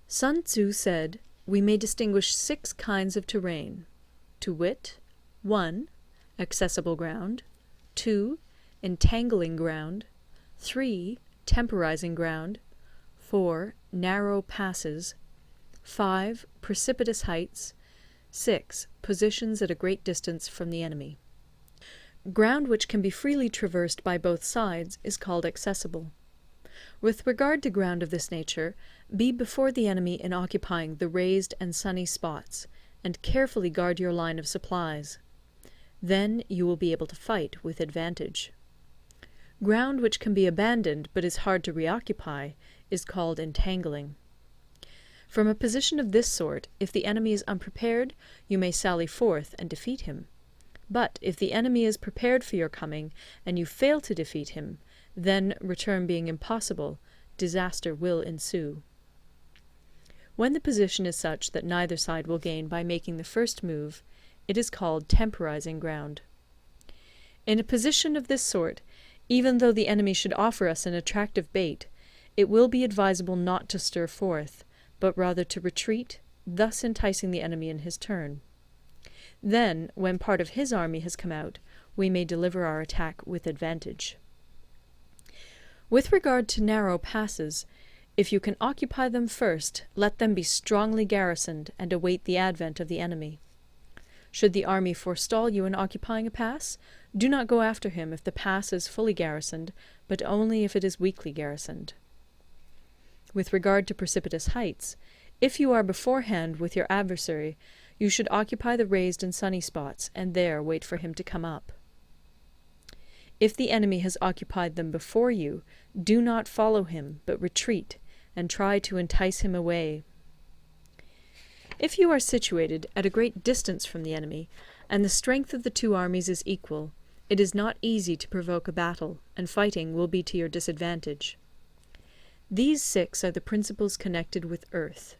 Sun Tzu said, we may distinguish 6 kinds of terrain, to wit, 1. Accessible ground, 2. Entangling ground, 3. Temporizing ground, 4. Narrow passes, 5. Precipitous heights, 6. Positions at a great distance from the enemy. Ground which can be freely traversed by both sides is called accessible. With regard to ground of this nature, be before the enemy in occupying the raised and sunny spots, and carefully guard your line of supplies. Then you will be able to fight with advantage. Ground which can be abandoned but is hard to reoccupy is called entangling. From a position of this sort, if the enemy is unprepared, you may sally forth and defeat him. But if the enemy is prepared for your coming, and you fail to defeat him, then, return being impossible, disaster will ensue. When the position is such that neither side will gain by making the first move, it is called temporizing ground. In a position of this sort, even though the enemy should offer us an attractive bait, it will be advisable not to stir forth, but rather to retreat, thus enticing the enemy in his turn. Then, when part of his army has come out, we may deliver our attack with advantage. With regard to narrow passes, if you can occupy them first, let them be strongly garrisoned and await the advent of the enemy. Should the army forestall you in occupying a pass, do not go after him if the pass is fully garrisoned, but only if it is weakly garrisoned. With regard to precipitous heights, if you are beforehand with your adversary, you should occupy the raised and sunny spots, and there wait for him to come up. If the enemy has occupied them before you, do not follow him, but retreat, and try to entice him away. If you are situated at a great distance from the enemy, and the strength of the two armies is equal, it is not easy to provoke a battle, and fighting will be to your disadvantage. These 6 are the principles connected with earth.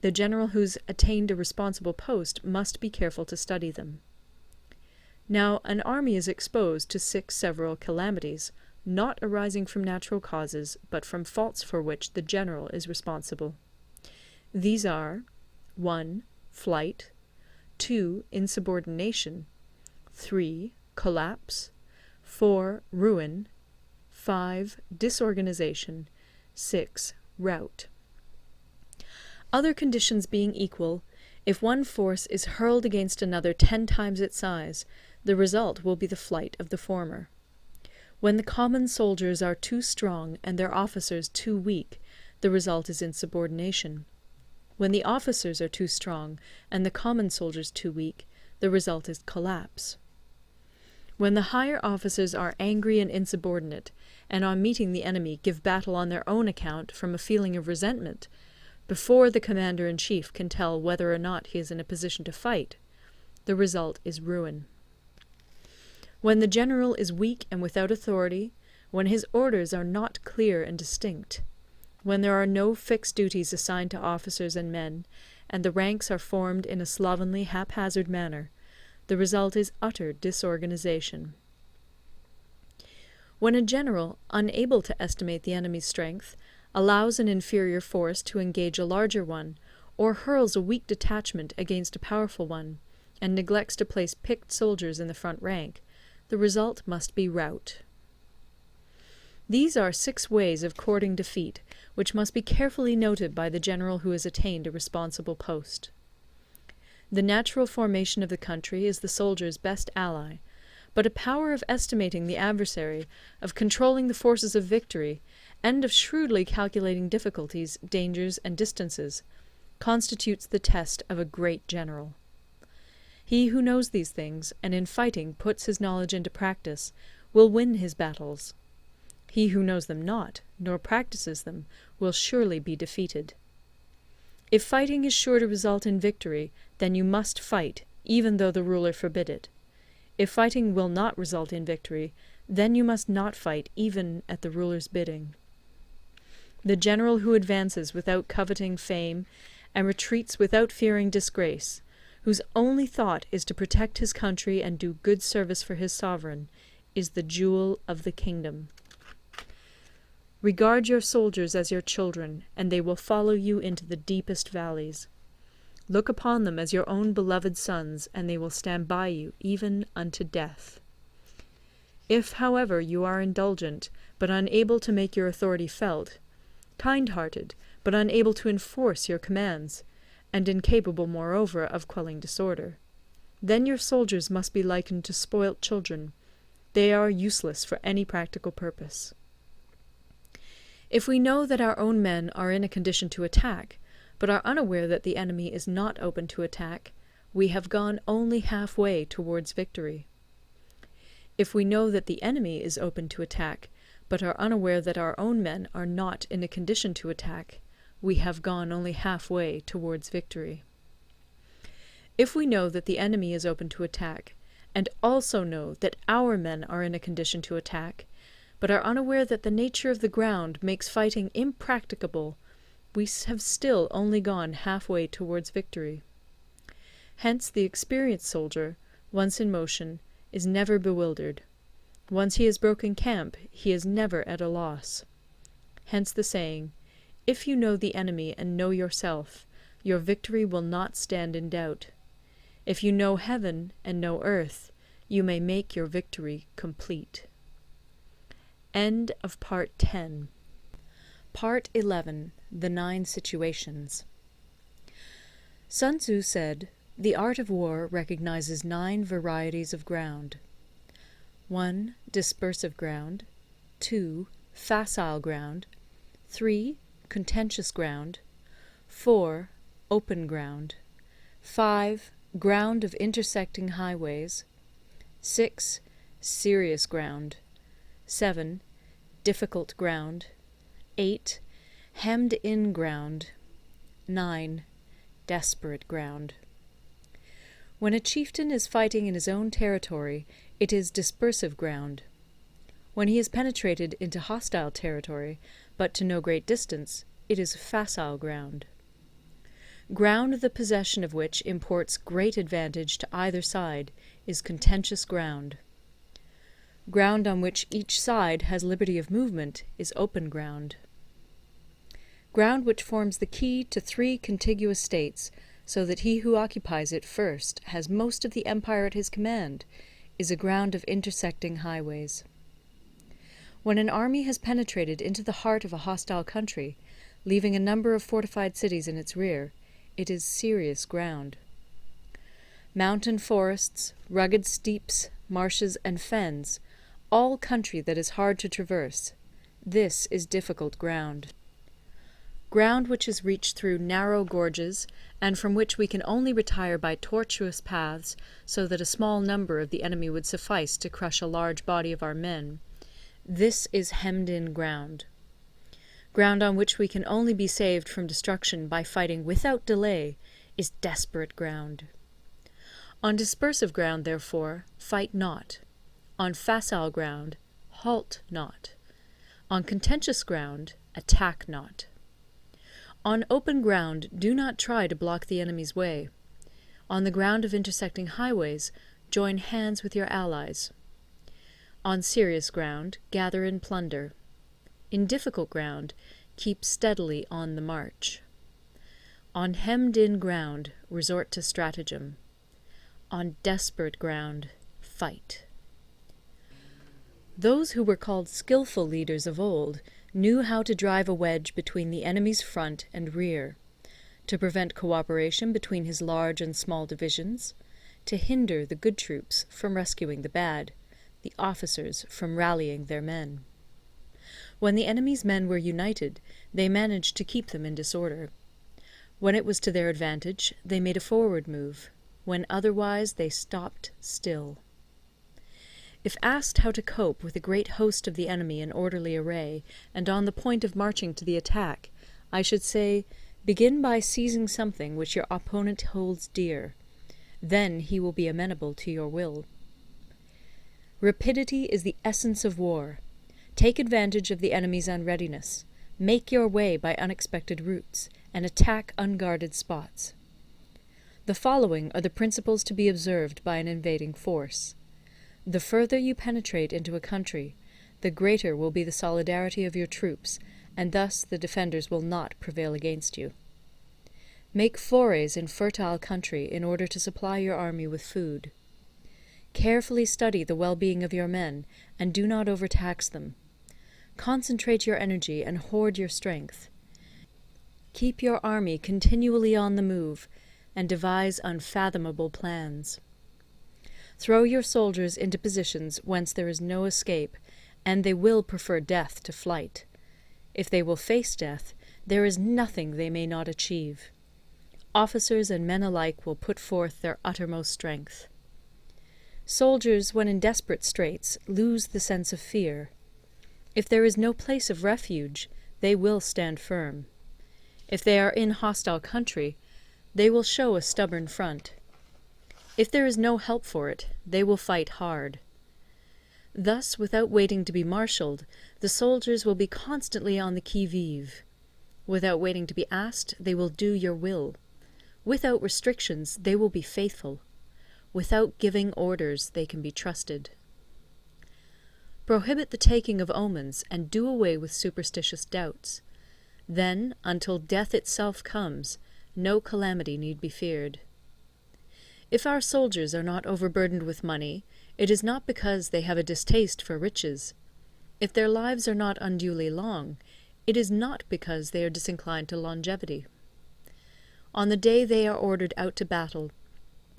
The general who's attained a responsible post must be careful to study them. Now, an army is exposed to 6 several calamities, not arising from natural causes, but from faults for which the general is responsible. These are 1. Flight, 2. Insubordination, 3. Collapse, 4. Ruin, 5. Disorganization, 6. Rout. Other conditions being equal, if one force is hurled against another 10 times its size, the result will be the flight of the former. When the common soldiers are too strong and their officers too weak, the result is insubordination. When the officers are too strong and the common soldiers too weak, the result is collapse. When the higher officers are angry and insubordinate, and on meeting the enemy give battle on their own account from a feeling of resentment, before the commander-in-chief can tell whether or not he is in a position to fight, the result is ruin. When the general is weak and without authority, when his orders are not clear and distinct, when there are no fixed duties assigned to officers and men, and the ranks are formed in a slovenly, haphazard manner, the result is utter disorganization. When a general, unable to estimate the enemy's strength, allows an inferior force to engage a larger one, or hurls a weak detachment against a powerful one, and neglects to place picked soldiers in the front rank, the result must be rout. These are 6 ways of courting defeat, which must be carefully noted by the general who has attained a responsible post. The natural formation of the country is the soldier's best ally, but a power of estimating the adversary, of controlling the forces of victory, and of shrewdly calculating difficulties, dangers, and distances, constitutes the test of a great general. He who knows these things, and in fighting puts his knowledge into practice, will win his battles. He who knows them not, nor practices them, will surely be defeated. If fighting is sure to result in victory, then you must fight, even though the ruler forbid it. If fighting will not result in victory, then you must not fight even at the ruler's bidding. The general who advances without coveting fame, and retreats without fearing disgrace, whose only thought is to protect his country and do good service for his sovereign, is the jewel of the kingdom. Regard your soldiers as your children, and they will follow you into the deepest valleys. Look upon them as your own beloved sons, and they will stand by you even unto death. If, however, you are indulgent, but unable to make your authority felt, kind-hearted, but unable to enforce your commands, and incapable, moreover, of quelling disorder, then your soldiers must be likened to spoilt children. They are useless for any practical purpose. If we know that our own men are in a condition to attack, but are unaware that the enemy is not open to attack, we have gone only half-way towards victory. If we know that the enemy is open to attack, but are unaware that our own men are not in a condition to attack, we have gone only half-way towards victory. If we know that the enemy is open to attack, and also know that our men are in a condition to attack, but are unaware that the nature of the ground makes fighting impracticable, we have still only gone half-way towards victory. Hence the experienced soldier, once in motion, is never bewildered. Once he has broken camp, he is never at a loss. Hence the saying, "If you know the enemy and know yourself, your victory will not stand in doubt. If you know heaven and know earth, you may make your victory complete." End of Part 10. Part 11. The 9 Situations. Sun Tzu said, "The art of war recognizes 9 varieties of ground. 1. Dispersive ground. 2. Facile ground. 3. Contentious ground. 4. Open ground. 5. Ground of intersecting highways. 6. Serious ground. 7. Difficult ground. 8. Hemmed-in ground. 9. Desperate ground. When a chieftain is fighting in his own territory, it is dispersive ground. When he has penetrated into hostile territory, but to no great distance, it is facile ground. Ground the possession of which imports great advantage to either side is contentious ground. Ground on which each side has liberty of movement is open ground. Ground which forms the key to 3 contiguous states, so that he who occupies it first has most of the empire at his command, is a ground of intersecting highways. When an army has penetrated into the heart of a hostile country, leaving a number of fortified cities in its rear, it is serious ground. Mountain forests, rugged steeps, marshes, and fens, all country that is hard to traverse, this is difficult ground. Ground which is reached through narrow gorges, and from which we can only retire by tortuous paths, so that a small number of the enemy would suffice to crush a large body of our men, this is hemmed-in ground. Ground on which we can only be saved from destruction by fighting without delay is desperate ground. On dispersive ground, therefore, fight not. On facile ground, halt not. On contentious ground, attack not. On open ground, do not try to block the enemy's way. On the ground of intersecting highways, join hands with your allies. On serious ground, gather in plunder. In difficult ground, keep steadily on the march. On hemmed-in ground, resort to stratagem. On desperate ground, fight. Those who were called skillful leaders of old knew how to drive a wedge between the enemy's front and rear, to prevent cooperation between his large and small divisions, to hinder the good troops from rescuing the bad, the officers from rallying their men. When the enemy's men were united, they managed to keep them in disorder. When it was to their advantage, they made a forward move. When otherwise, they stopped still. If asked how to cope with a great host of the enemy in orderly array, and on the point of marching to the attack, I should say, begin by seizing something which your opponent holds dear. Then he will be amenable to your will. Rapidity is the essence of war. Take advantage of the enemy's unreadiness. Make your way by unexpected routes, and attack unguarded spots. The following are the principles to be observed by an invading force. The further you penetrate into a country, the greater will be the solidarity of your troops, and thus the defenders will not prevail against you. Make forays in fertile country in order to supply your army with food. Carefully study the well-being of your men, and do not overtax them. Concentrate your energy and hoard your strength. Keep your army continually on the move, and devise unfathomable plans. Throw your soldiers into positions whence there is no escape, and they will prefer death to flight. If they will face death, there is nothing they may not achieve. Officers and men alike will put forth their uttermost strength. Soldiers, when in desperate straits, lose the sense of fear. If there is no place of refuge, they will stand firm. If they are in hostile country, they will show a stubborn front. If there is no help for it, they will fight hard. Thus, without waiting to be marshalled, the soldiers will be constantly on the qui-vive. Without waiting to be asked, they will do your will. Without restrictions, they will be faithful. Without giving orders, they can be trusted. Prohibit the taking of omens, and do away with superstitious doubts. Then, until death itself comes, no calamity need be feared. If our soldiers are not overburdened with money, it is not because they have a distaste for riches. If their lives are not unduly long, it is not because they are disinclined to longevity. On the day they are ordered out to battle,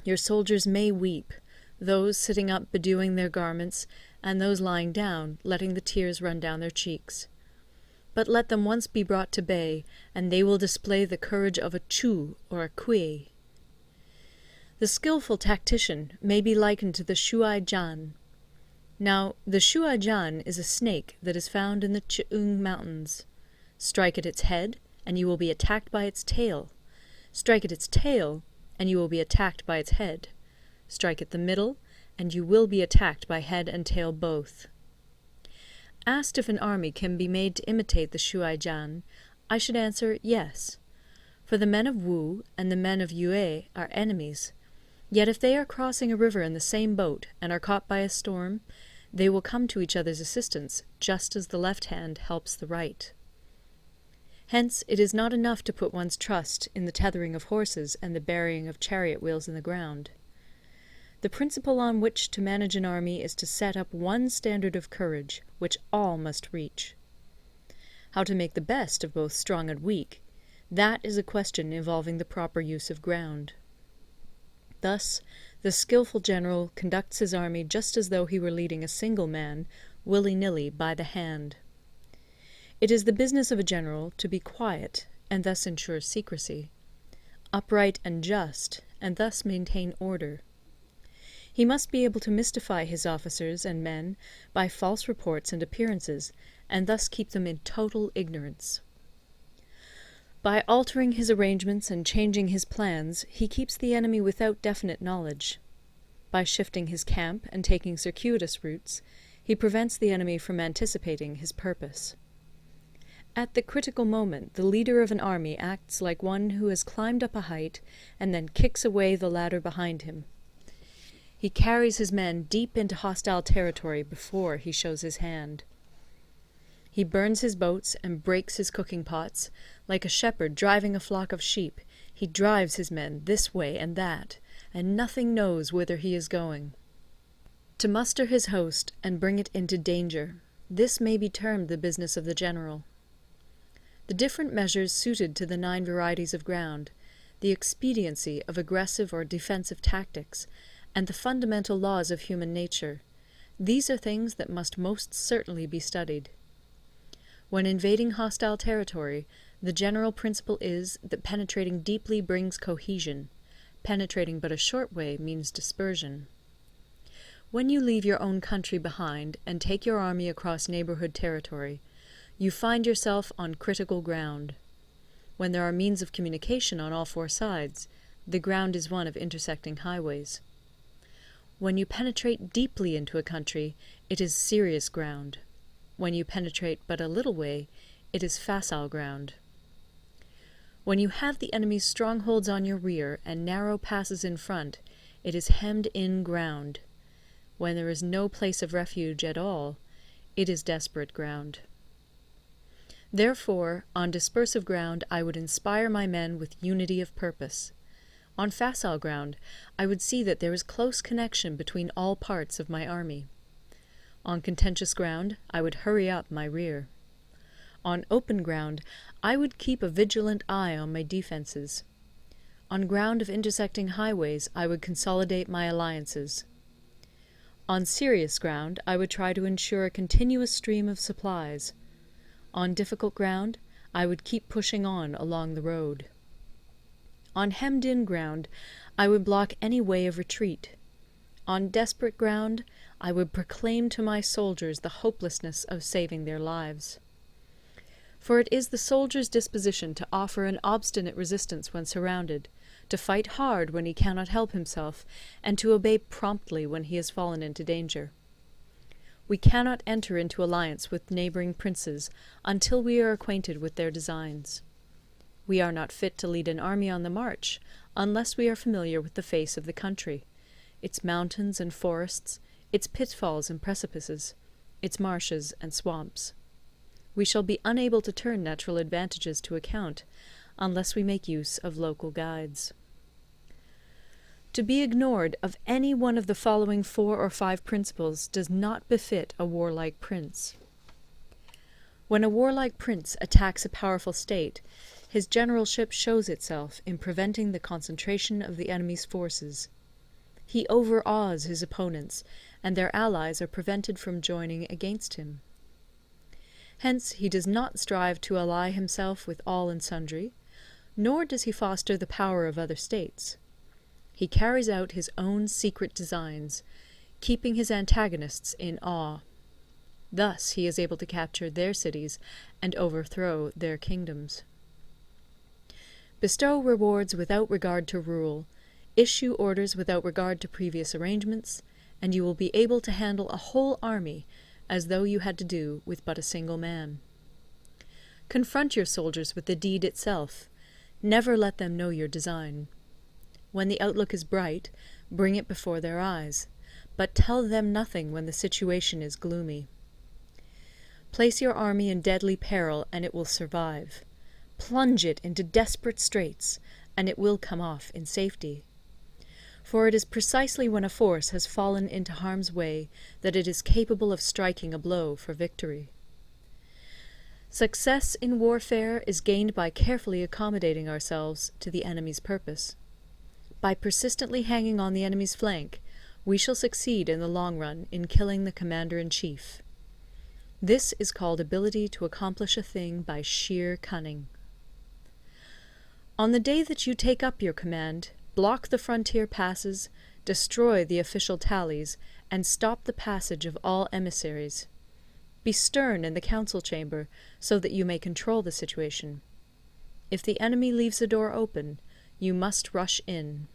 your soldiers may weep, those sitting up bedewing their garments, and those lying down, letting the tears run down their cheeks. But let them once be brought to bay, and they will display the courage of a Chu or a Kui. The skilful tactician may be likened to the Shuai-jan. Now, the Shuai-jan is a snake that is found in the Ch'ung Mountains. Strike at its head, and you will be attacked by its tail. Strike at its tail, and you will be attacked by its head. Strike at the middle, and you will be attacked by head and tail both. Asked if an army can be made to imitate the Shuai-jan, I should answer yes. For the men of Wu and the men of Yue are enemies. Yet if they are crossing a river in the same boat and are caught by a storm, they will come to each other's assistance, just as the left hand helps the right. Hence it is not enough to put one's trust in the tethering of horses and the burying of chariot wheels in the ground. The principle on which to manage an army is to set up one standard of courage, which all must reach. How to make the best of both strong and weak, that is a question involving the proper use of ground. Thus, the skilful general conducts his army just as though he were leading a single man, willy-nilly, by the hand. It is the business of a general to be quiet, and thus ensure secrecy, upright and just, and thus maintain order. He must be able to mystify his officers and men by false reports and appearances, and thus keep them in total ignorance. By altering his arrangements and changing his plans, he keeps the enemy without definite knowledge. By shifting his camp and taking circuitous routes, he prevents the enemy from anticipating his purpose. At the critical moment, the leader of an army acts like one who has climbed up a height and then kicks away the ladder behind him. He carries his men deep into hostile territory before he shows his hand. He burns his boats and breaks his cooking pots. Like a shepherd driving a flock of sheep, he drives his men this way and that, and nothing knows whither he is going. To muster his host and bring it into danger, this may be termed the business of the general. The different measures suited to the 9 varieties of ground, the expediency of aggressive or defensive tactics, and the fundamental laws of human nature, these are things that must most certainly be studied. When invading hostile territory, the general principle is that penetrating deeply brings cohesion. Penetrating but a short way means dispersion. When you leave your own country behind and take your army across neighborhood territory, you find yourself on critical ground. When there are means of communication on all 4 sides, the ground is one of intersecting highways. When you penetrate deeply into a country, it is serious ground. When you penetrate but a little way, it is facile ground. When you have the enemy's strongholds on your rear and narrow passes in front, it is hemmed-in ground. When there is no place of refuge at all, it is desperate ground. Therefore, on dispersive ground I would inspire my men with unity of purpose. On facile ground, I would see that there is close connection between all parts of my army. On contentious ground, I would hurry up my rear. On open ground, I would keep a vigilant eye on my defences. On ground of intersecting highways, I would consolidate my alliances. On serious ground, I would try to ensure a continuous stream of supplies. On difficult ground, I would keep pushing on along the road. On hemmed-in ground, I would block any way of retreat. On desperate ground, I would proclaim to my soldiers the hopelessness of saving their lives. For it is the soldier's disposition to offer an obstinate resistance when surrounded, to fight hard when he cannot help himself, and to obey promptly when he has fallen into danger. We cannot enter into alliance with neighbouring princes until we are acquainted with their designs. We are not fit to lead an army on the march unless we are familiar with the face of the country, its mountains and forests, its pitfalls and precipices, its marshes and swamps. We shall be unable to turn natural advantages to account unless we make use of local guides. To be ignored of any one of the following 4 or 5 principles does not befit a warlike prince. When a warlike prince attacks a powerful state, his generalship shows itself in preventing the concentration of the enemy's forces. He overawes his opponents, and their allies are prevented from joining against him. Hence he does not strive to ally himself with all and sundry, nor does he foster the power of other states. He carries out his own secret designs, keeping his antagonists in awe. Thus he is able to capture their cities and overthrow their kingdoms. Bestow rewards without regard to rule, issue orders without regard to previous arrangements, and you will be able to handle a whole army as though you had to do with but a single man. Confront your soldiers with the deed itself. Never let them know your design. When the outlook is bright, bring it before their eyes, but tell them nothing when the situation is gloomy. Place your army in deadly peril, and it will survive. Plunge it into desperate straits, and it will come off in safety. For it is precisely when a force has fallen into harm's way that it is capable of striking a blow for victory. Success in warfare is gained by carefully accommodating ourselves to the enemy's purpose. By persistently hanging on the enemy's flank, we shall succeed in the long run in killing the commander-in-chief. This is called ability to accomplish a thing by sheer cunning. On the day that you take up your command, block the frontier passes, destroy the official tallies, and stop the passage of all emissaries. Be stern in the council chamber, so that you may control the situation. If the enemy leaves the door open, you must rush in.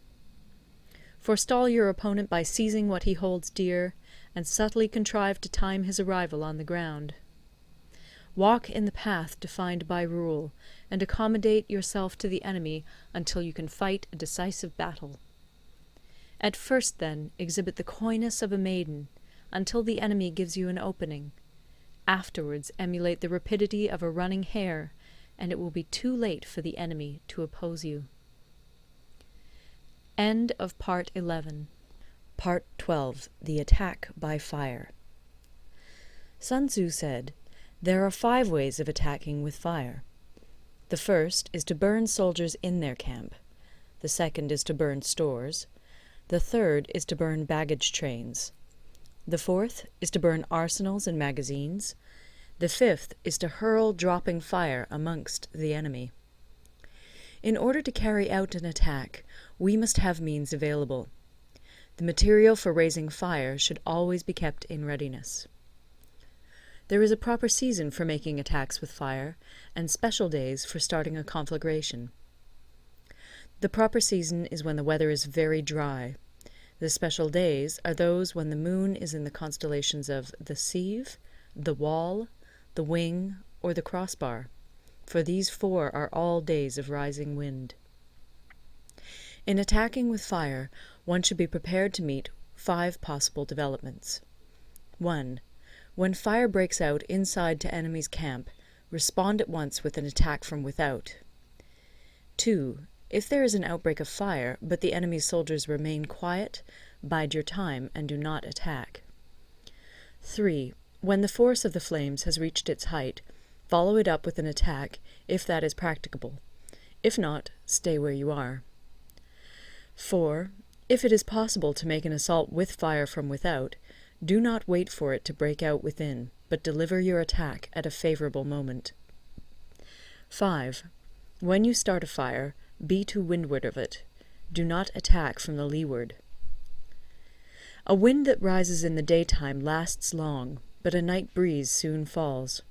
Forestall your opponent by seizing what he holds dear, and subtly contrive to time his arrival on the ground. Walk in the path defined by rule, and accommodate yourself to the enemy until you can fight a decisive battle. At first, then, exhibit the coyness of a maiden, until the enemy gives you an opening. Afterwards emulate the rapidity of a running hare, and it will be too late for the enemy to oppose you. End of Part 11. Part 12. The Attack by Fire. Sun Tzu said, "There are 5 ways of attacking with fire. The first is to burn soldiers in their camp. The second is to burn stores. The third is to burn baggage trains. The fourth is to burn arsenals and magazines. The fifth is to hurl dropping fire amongst the enemy." In order to carry out an attack, we must have means available. The material for raising fire should always be kept in readiness. There is a proper season for making attacks with fire, and special days for starting a conflagration. The proper season is when the weather is very dry. The special days are those when the moon is in the constellations of the Sieve, the Wall, the Wing, or the Crossbar, for these 4 are all days of rising wind. In attacking with fire, one should be prepared to meet 5 possible developments. 1. When fire breaks out inside to enemy's camp, respond at once with an attack from without. 2. If there is an outbreak of fire, but the enemy's soldiers remain quiet, bide your time and do not attack. 3. When the force of the flames has reached its height, follow it up with an attack, if that is practicable. If not, stay where you are. 4. If it is possible to make an assault with fire from without, do not wait for it to break out within, but deliver your attack at a favorable moment. 5. When you start a fire, be to windward of it. Do not attack from the leeward. A wind that rises in the daytime lasts long, but a night breeze soon falls.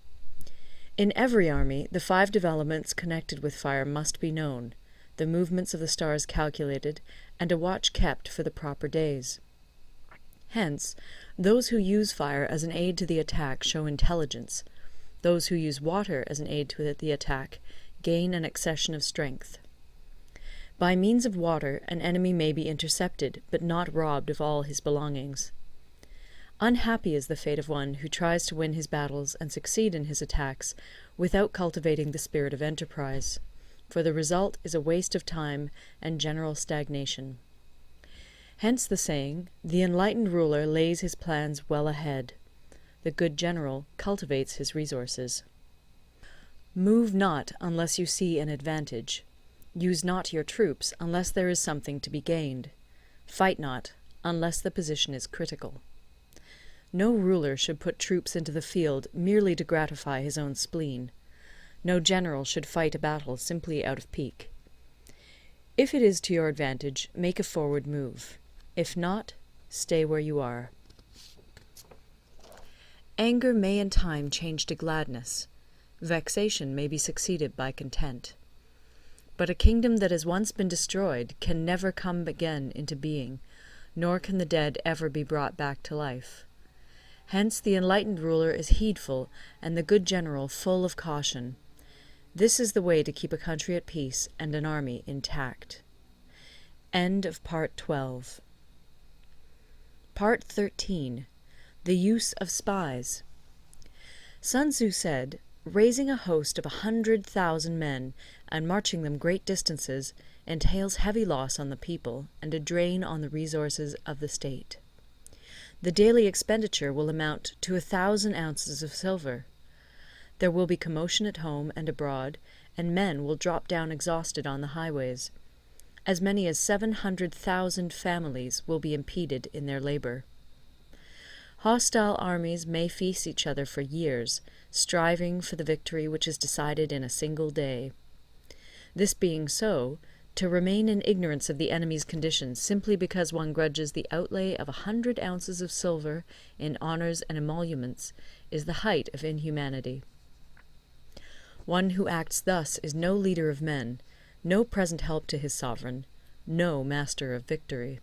In every army, the 5 developments connected with fire must be known, the movements of the stars calculated, and a watch kept for the proper days. Hence, those who use fire as an aid to the attack show intelligence. Those who use water as an aid to the attack gain an accession of strength. By means of water, an enemy may be intercepted, but not robbed of all his belongings. Unhappy is the fate of one who tries to win his battles and succeed in his attacks without cultivating the spirit of enterprise, for the result is a waste of time and general stagnation. Hence the saying, "The enlightened ruler lays his plans well ahead. The good general cultivates his resources." Move not unless you see an advantage. Use not your troops unless there is something to be gained. Fight not unless the position is critical. No ruler should put troops into the field merely to gratify his own spleen. No general should fight a battle simply out of pique. If it is to your advantage, make a forward move. If not, stay where you are. Anger may in time change to gladness. Vexation may be succeeded by content. But a kingdom that has once been destroyed can never come again into being, nor can the dead ever be brought back to life. Hence the enlightened ruler is heedful, and the good general full of caution. This is the way to keep a country at peace and an army intact. End of Part 12. Part 13. The Use of Spies. Sun Tzu said, "Raising a host of 100,000 men and marching them great distances entails heavy loss on the people and a drain on the resources of the state. The daily expenditure will amount to 1,000 ounces of silver. There will be commotion at home and abroad, and men will drop down exhausted on the highways. As many as 700,000 families will be impeded in their labor. Hostile armies may feast each other for years, striving for the victory which is decided in a single day. This being so, to remain in ignorance of the enemy's conditions simply because one grudges the outlay of 100 ounces of silver in honours and emoluments is the height of inhumanity. One who acts thus is no leader of men, no present help to his sovereign, no master of victory.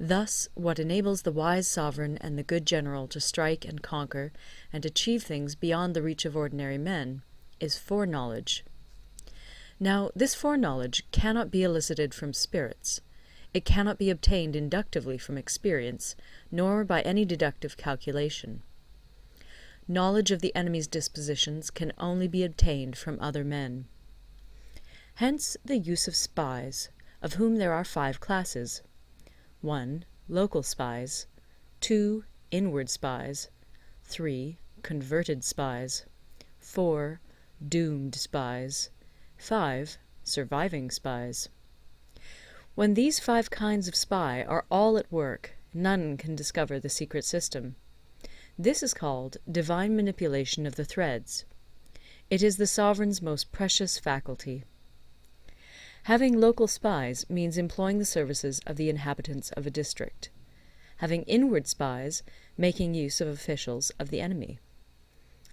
Thus, what enables the wise sovereign and the good general to strike and conquer and achieve things beyond the reach of ordinary men is foreknowledge. Now, this foreknowledge cannot be elicited from spirits. It cannot be obtained inductively from experience, nor by any deductive calculation. Knowledge of the enemy's dispositions can only be obtained from other men. Hence the use of spies, of whom there are 5 classes. 1. Local spies. 2. Inward spies. 3. Converted spies. 4. Doomed spies. 5. Surviving spies. When these 5 kinds of spy are all at work, none can discover the secret system. This is called divine manipulation of the threads. It is the sovereign's most precious faculty. Having local spies means employing the services of the inhabitants of a district. Having inward spies, making use of officials of the enemy.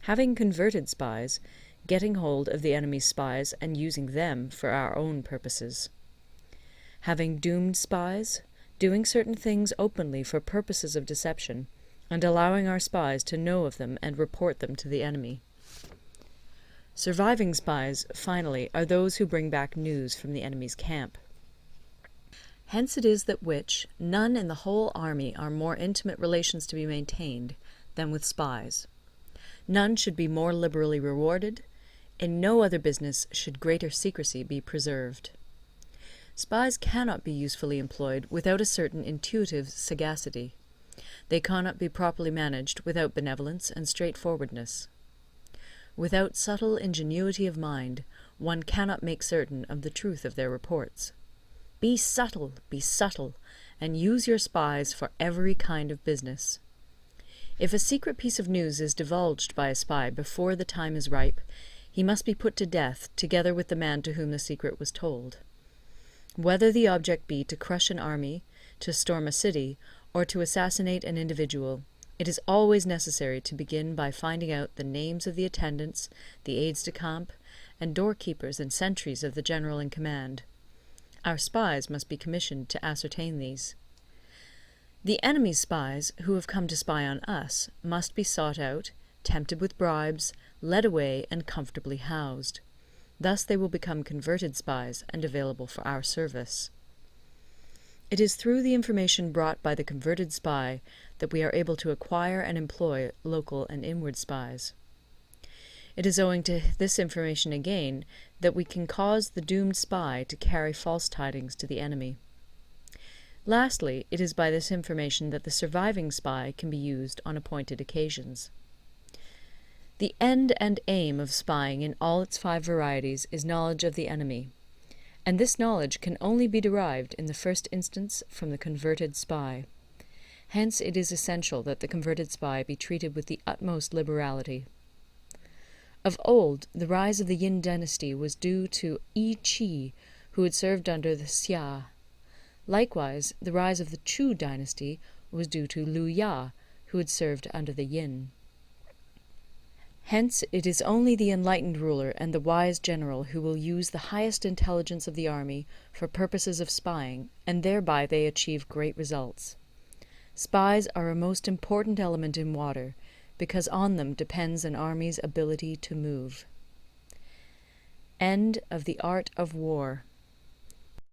Having converted spies, getting hold of the enemy's spies and using them for our own purposes. Having doomed spies, doing certain things openly for purposes of deception, and allowing our spies to know of them and report them to the enemy. Surviving spies, finally, are those who bring back news from the enemy's camp. Hence it is that none in the whole army are more intimate relations to be maintained than with spies. None should be more liberally rewarded. In no other business should greater secrecy be preserved. Spies cannot be usefully employed without a certain intuitive sagacity. They cannot be properly managed without benevolence and straightforwardness. Without subtle ingenuity of mind, one cannot make certain of the truth of their reports. Be subtle, and use your spies for every kind of business. If a secret piece of news is divulged by a spy before the time is ripe, he must be put to death together with the man to whom the secret was told. Whether the object be to crush an army, to storm a city, or to assassinate an individual, it is always necessary to begin by finding out the names of the attendants, the aides-de-camp, and doorkeepers and sentries of the general in command. Our spies must be commissioned to ascertain these. The enemy's spies, who have come to spy on us, must be sought out, tempted with bribes, led away, and comfortably housed. Thus they will become converted spies and available for our service. It is through the information brought by the converted spy that we are able to acquire and employ local and inward spies. It is owing to this information again that we can cause the doomed spy to carry false tidings to the enemy. Lastly, it is by this information that the surviving spy can be used on appointed occasions. The end and aim of spying in all its 5 varieties is knowledge of the enemy, and this knowledge can only be derived in the first instance from the converted spy. Hence it is essential that the converted spy be treated with the utmost liberality. Of old, the rise of the Yin dynasty was due to Yi Qi, who had served under the Xia. Likewise, the rise of the Chu dynasty was due to Lu Ya, who had served under the Yin. Hence it is only the enlightened ruler and the wise general who will use the highest intelligence of the army for purposes of spying, and thereby they achieve great results. Spies are a most important element in water, because on them depends an army's ability to move. End of the Art of War.